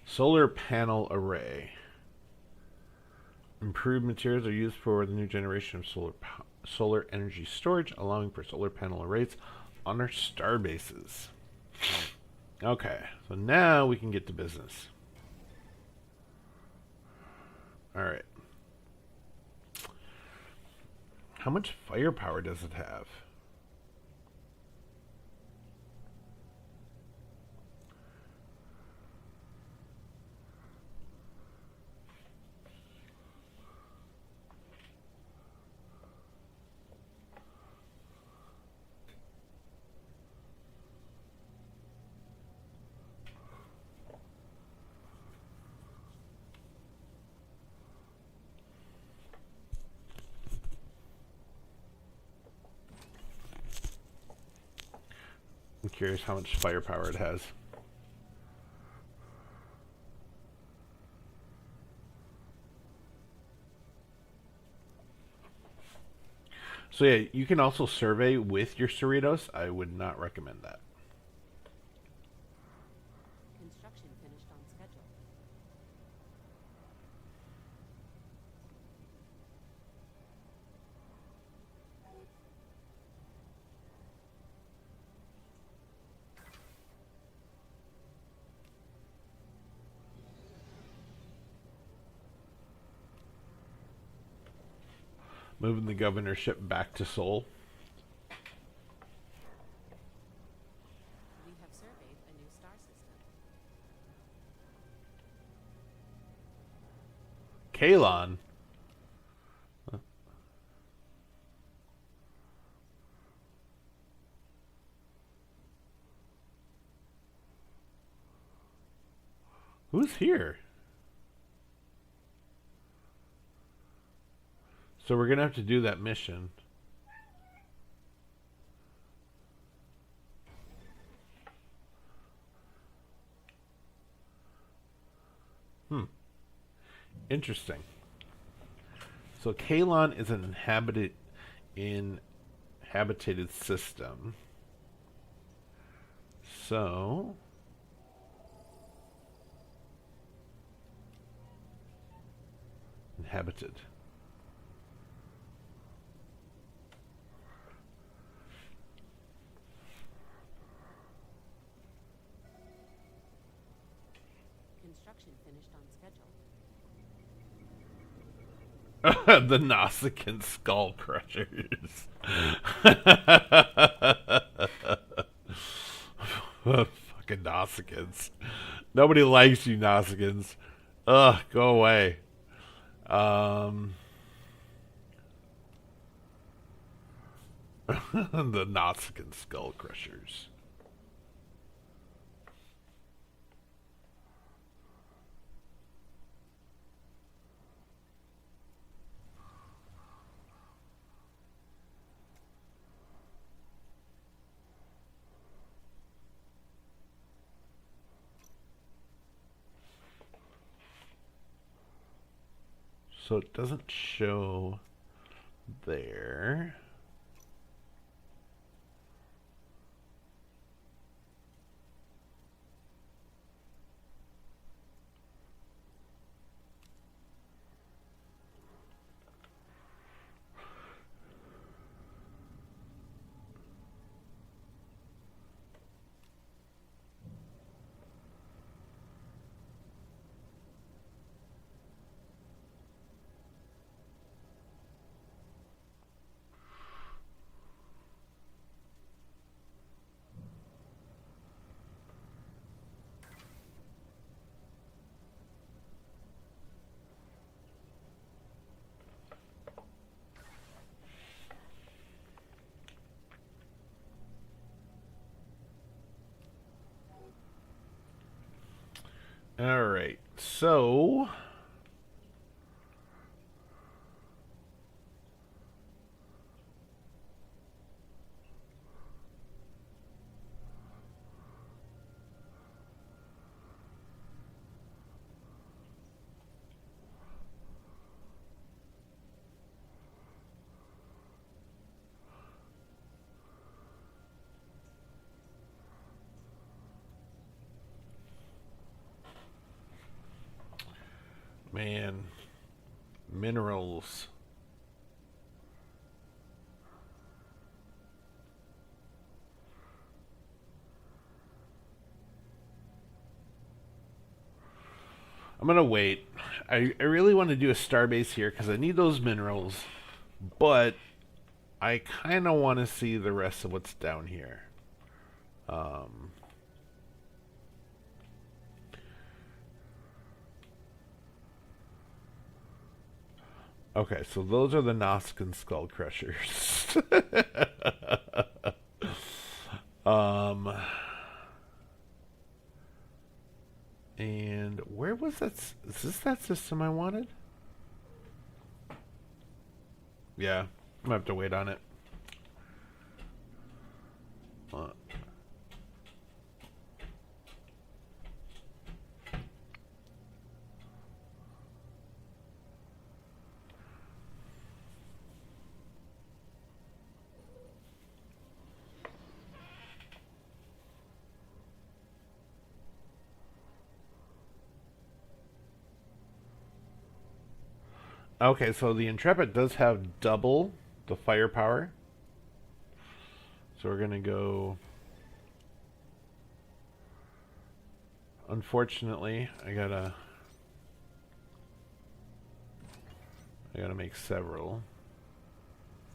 Solar panel array. Improved materials are used for the new generation of solar energy storage, allowing for solar panel arrays on our star bases. Okay, so now we can get to business. Alright. How much firepower does it have? I'm curious how much firepower it has. So yeah, you can also survey with your Cerritos. I would not recommend that. Construction finished on schedule. Moving the governorship back to Seoul. We have surveyed a new star system. Kalon. Huh. Who's here? So we're gonna have to do that mission. Interesting. So Kalon is an inhabited system. So inhabited. Construction finished on schedule. The Nausicaan skull crushers. Fucking Nausicaans. Nobody likes you, Nausicaans. Ugh, go away. The Nausicaan skull crushers. So it doesn't show there. All right, so man, minerals. I'm gonna wait. I really want to do a starbase here because I need those minerals, but I kind of want to see the rest of what's down here. Okay, so those are the Nausicaan skull crushers. um, and where was that? Is this that system I wanted? Yeah, I'm gonna have to wait on it. Okay, so the Intrepid does have double the firepower. So we're going to go... Unfortunately, I gotta make several.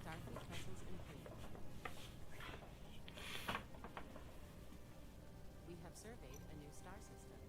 Starfleet vessels in fleet. We have surveyed a new star system.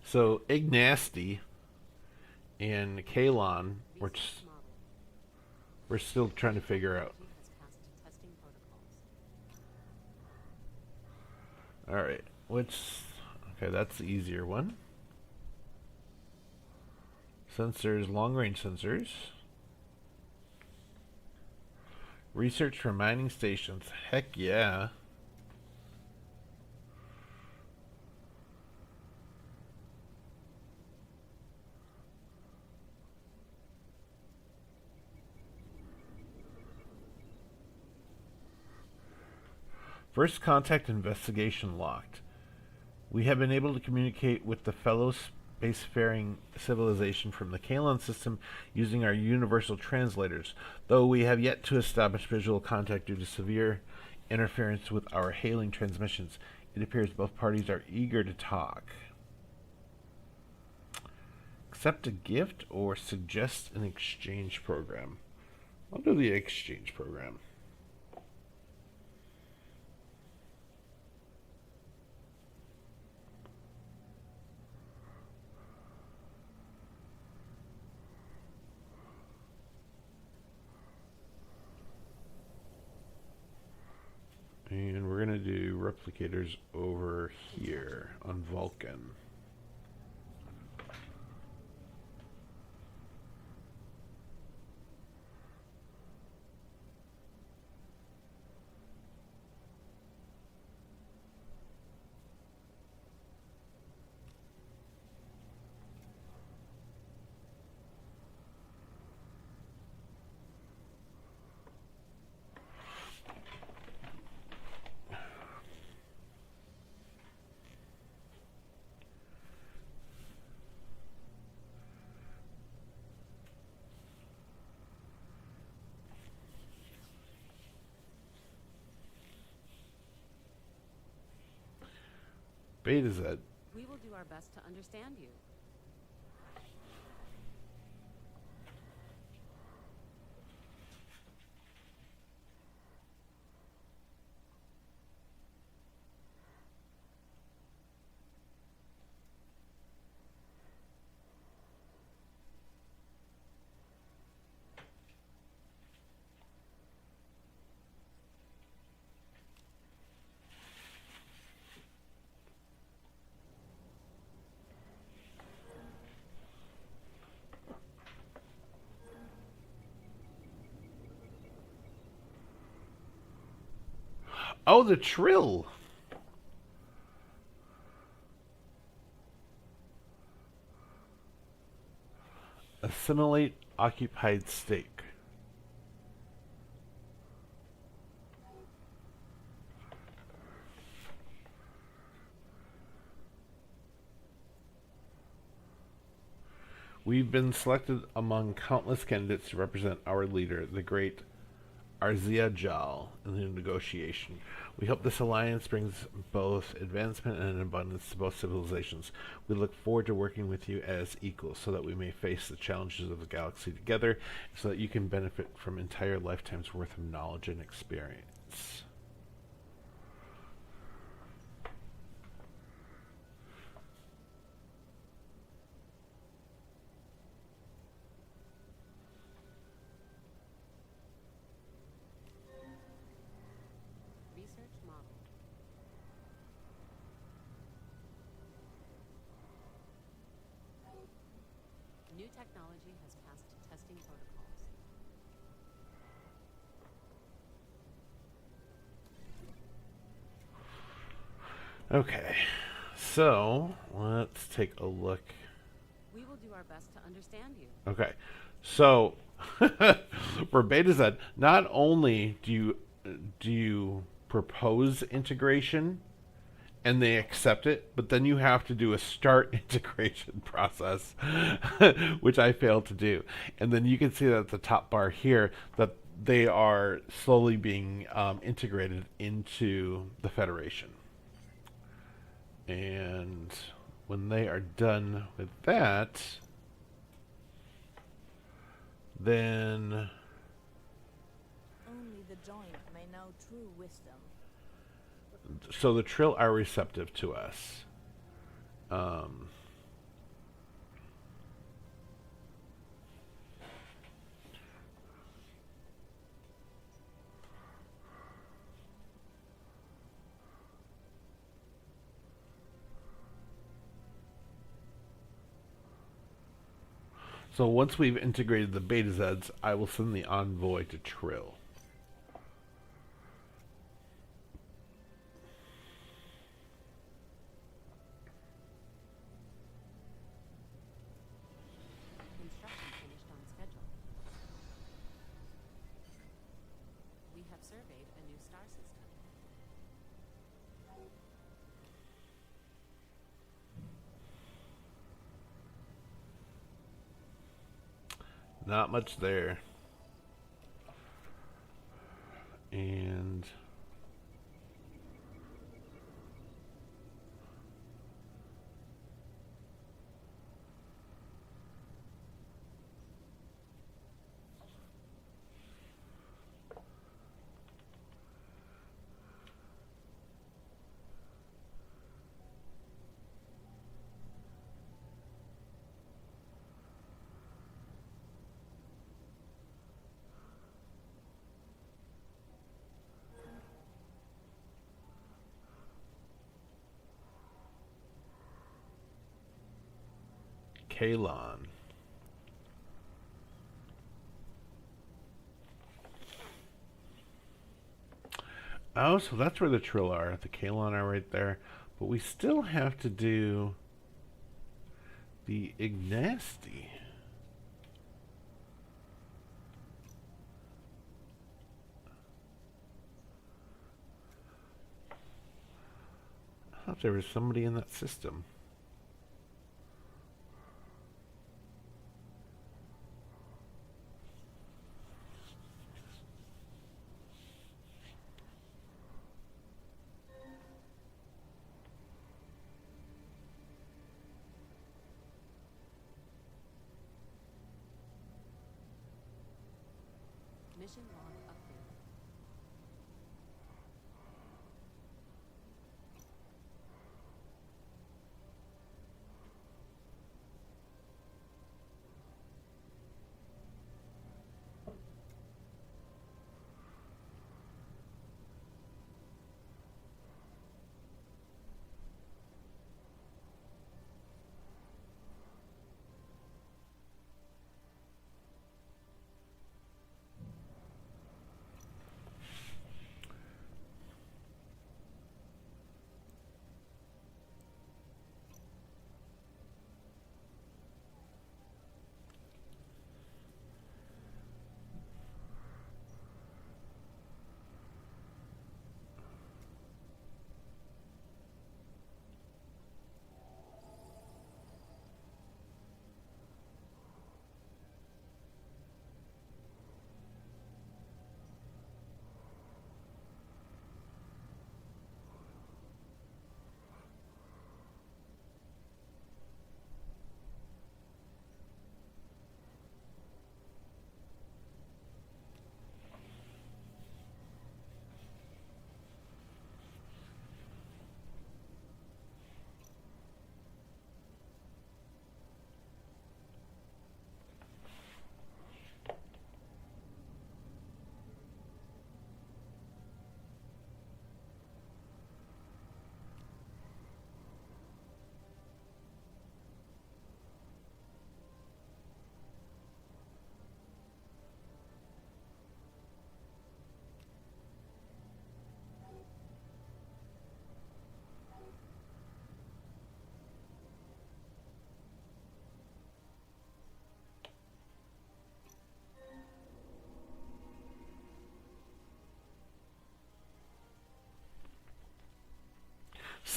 So Ignasti and Kalon, Research model. we're still trying to figure out. Has passed testing protocols. All right, okay, that's the easier one. Sensors, long-range sensors. Research for mining stations. Heck yeah. First contact investigation locked. We have been able to communicate with the fellow spacefaring civilization from the Kalon system using our universal translators, though we have yet to establish visual contact due to severe interference with our hailing transmissions. It appears both parties are eager to talk. Accept a gift or suggest an exchange program. I'll do the exchange program. And we're going to do replicators over here on Vulcan. Beta Z. We will do our best to understand you. Oh, the Trill. Assimilate occupied stake. We've been selected among countless candidates to represent our leader, the great Arzia Jal, in the negotiation. We hope this alliance brings both advancement and abundance to both civilizations. We look forward to working with you as equals so that we may face the challenges of the galaxy together, so that you can benefit from entire lifetimes worth of knowledge and experience. Research model. technology has passed testing protocols. Okay, so let's take a look. We will do our best to understand you. Okay, so for Beta Z, not only do you propose integration and they accept it, but then you have to do a start integration process, which I failed to do. And then you can see that at the top bar here that they are slowly being integrated into the Federation. And when they are done with that, then Only the joint may know true wisdom. so the Trill are receptive to us. So once we've integrated the Beta Zeds, I will send the envoy to Trill. Construction finished on schedule. We have surveyed a new star system. Not much there. And Kalon. Oh, so that's where the Trill are. The Kalon are right there. But we still have to do the Ignasti. I thought there was somebody in that system. Mission log updated.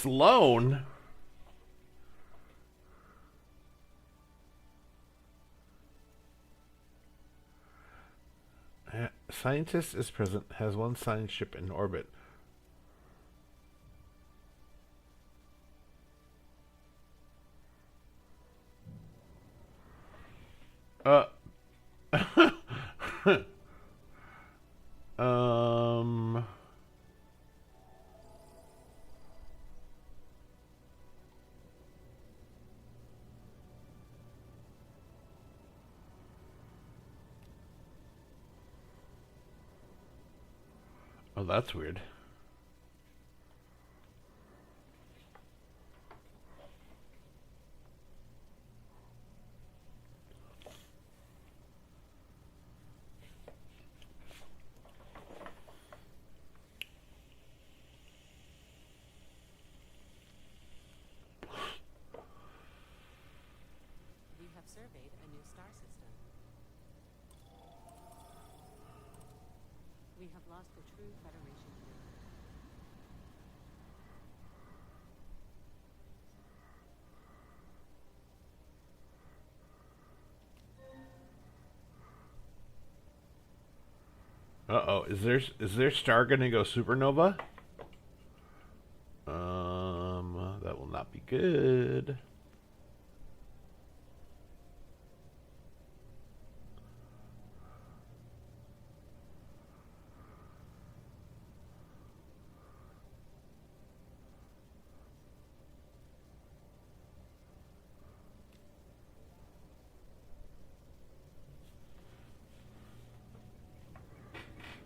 Sloan? Scientist is present, has one science ship in orbit. Uh. um. Oh, that's weird. We have surveyed a new star system. We have lost the true Federation view. Uh-oh, is their star gonna go supernova? That will not be good.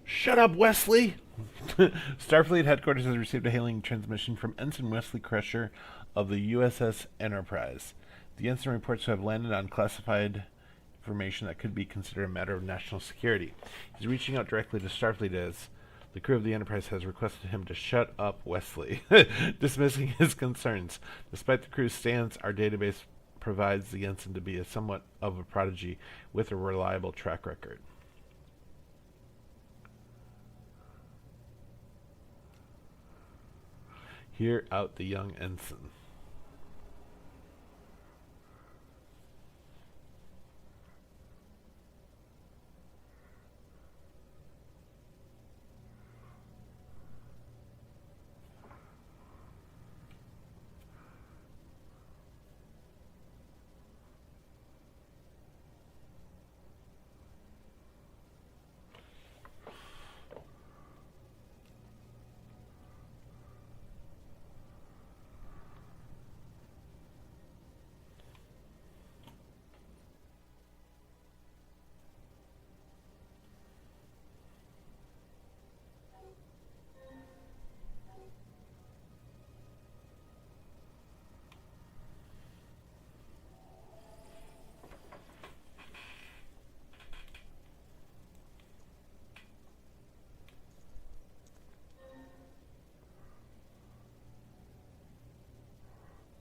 Shut up, Wesley! Starfleet headquarters has received a hailing transmission from Ensign Wesley Crusher of the USS Enterprise. The ensign reports to have landed on classified information that could be considered a matter of national security. He's reaching out directly to Starfleet as the crew of the Enterprise has requested him to shut up Wesley, dismissing his concerns. Despite the crew's stance, our database provides the ensign to be somewhat of a prodigy with a reliable track record. Hear out the young ensign.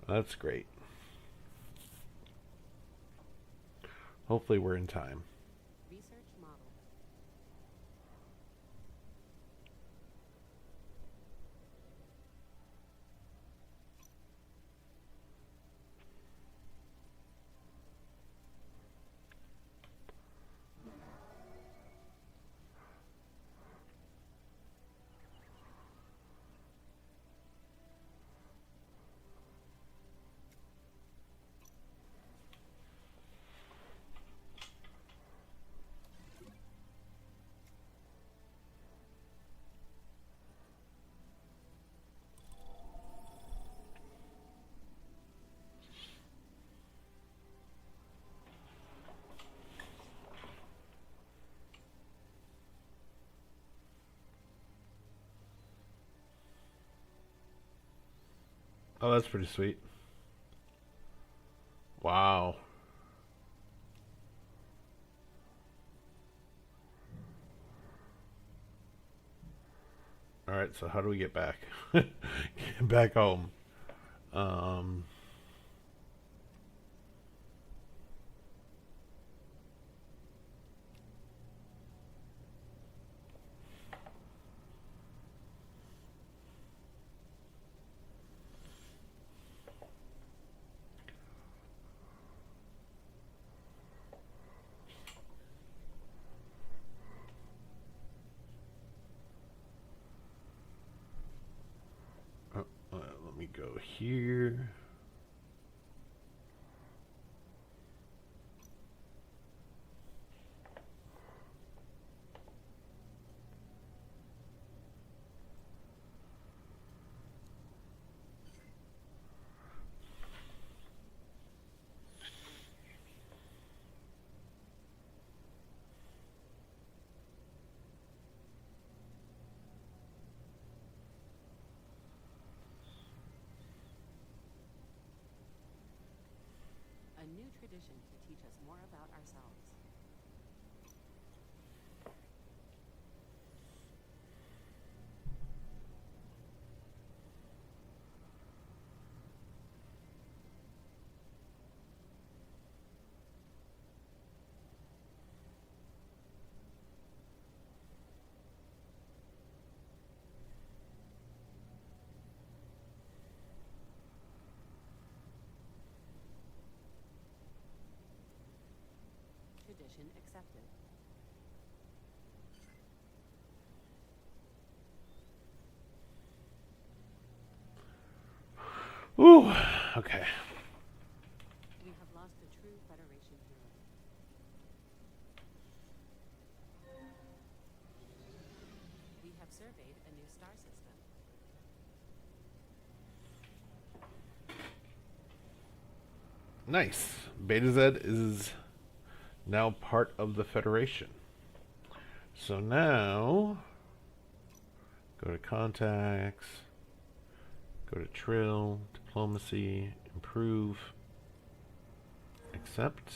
That's great. Hopefully we're in time. Research model. Oh, that's pretty sweet. Wow. Alright, so how do we get back? Get back home. go here. A new tradition to teach us more about ourselves. Tradition accepted. Ooh, okay. We have lost a true Federation hero. We have surveyed a new star system. Nice. Beta Z is now part of the Federation. So now, go to contacts, go to Trill, diplomacy, improve, accept,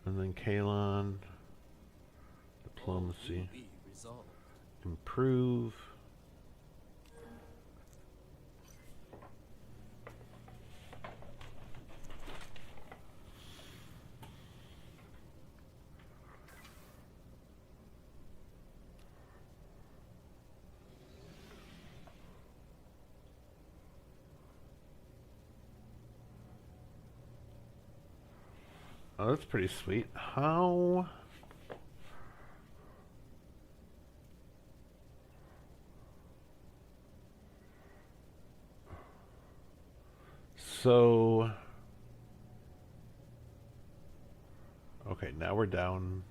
and then Kalon, diplomacy, improve. Oh, that's pretty sweet. How? So, okay, now we're down.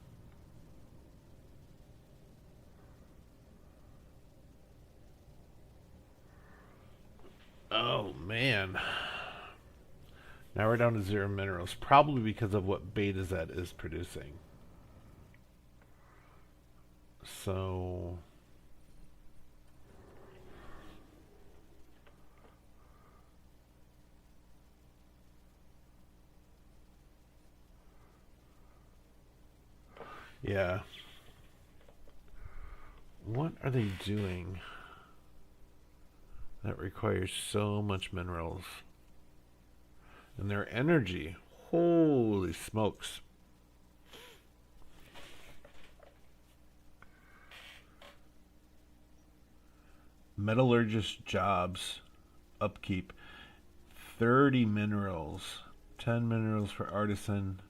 Oh, man. Now we're down to 0 minerals, probably because of what Beta Z is producing. So... yeah. What are they doing that requires so much minerals? And their energy, holy smokes. Metallurgist jobs, upkeep, 30 minerals, 10 minerals for artisan.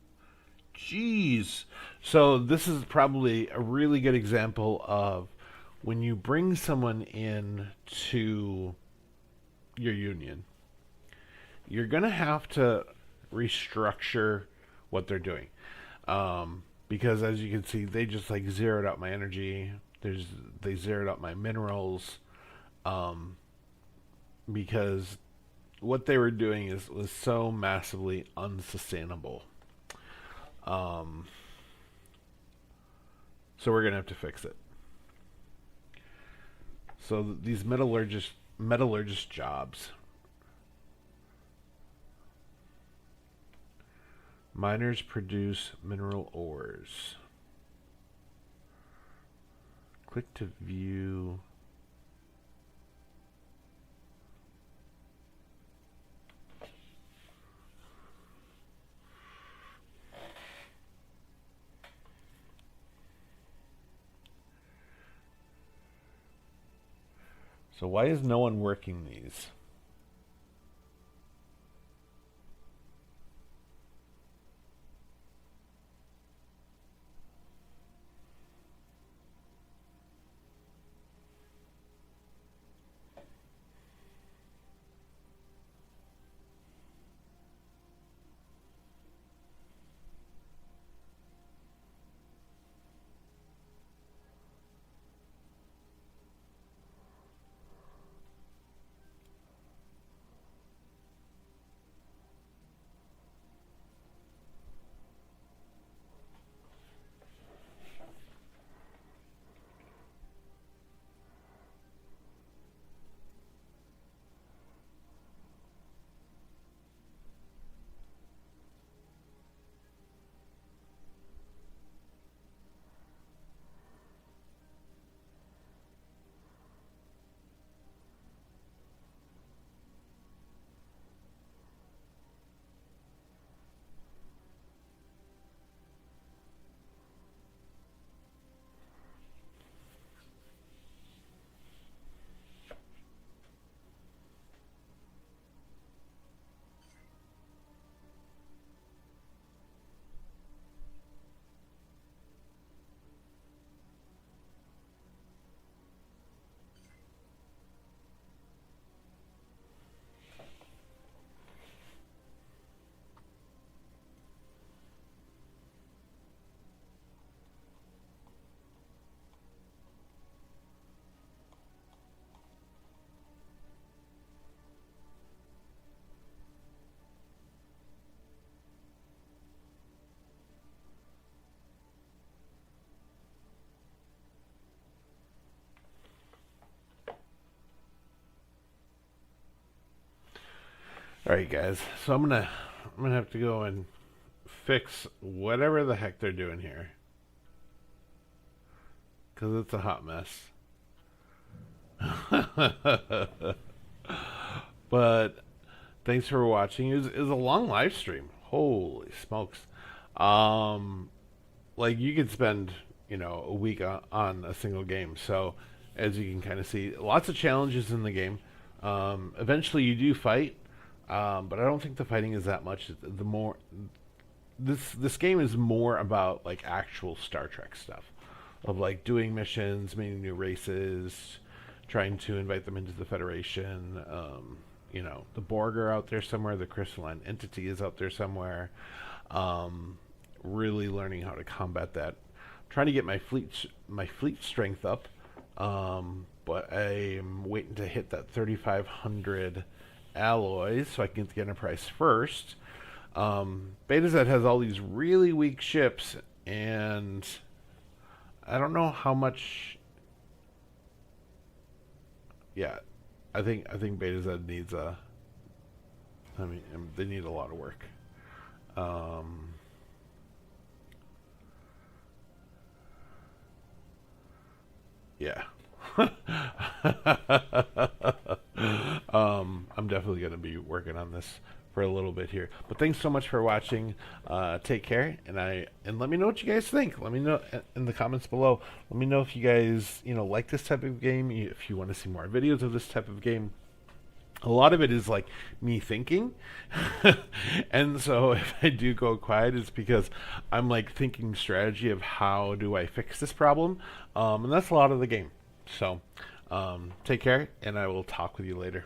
Jeez. So this is probably a really good example of when you bring someone in to your union, you're going to have to restructure what they're doing. Because as you can see, they just like zeroed out my energy. They zeroed out my minerals. Because what they were doing was so massively unsustainable. So we're going to have to fix it. So these metallurgist jobs. Miners produce mineral ores. Click to view. So why is no one working these? All right, guys. So I'm gonna have to go and fix whatever the heck they're doing here, because it's a hot mess. But thanks for watching. It was a long live stream. Holy smokes! Like you could spend a week on a single game. So as you can kind of see, lots of challenges in the game. Eventually you do fight, but I don't think the fighting is that much. The more this game is more about like actual Star Trek stuff, of like doing missions, meeting new races, trying to invite them into the Federation. The Borg are out there somewhere. The crystalline entity is out there somewhere. Really learning how to combat that. Trying to get my fleet strength up, but I'm waiting to hit that 3,500 alloys so I can get the Enterprise first. Beta Z has all these really weak ships, and I don't know how much. Yeah, I think Beta Z needs a. I mean, they need a lot of work. Yeah. I'm definitely going to be working on this for a little bit here. But thanks so much for watching. Take care, and let me know what you guys think. Let me know in the comments below. Let me know if you guys like this type of game. If you want to see more videos of this type of game. A lot of it is like me thinking, and so if I do go quiet, it's because I'm like thinking strategy of how do I fix this problem, and that's a lot of the game. So take care, and I will talk with you later.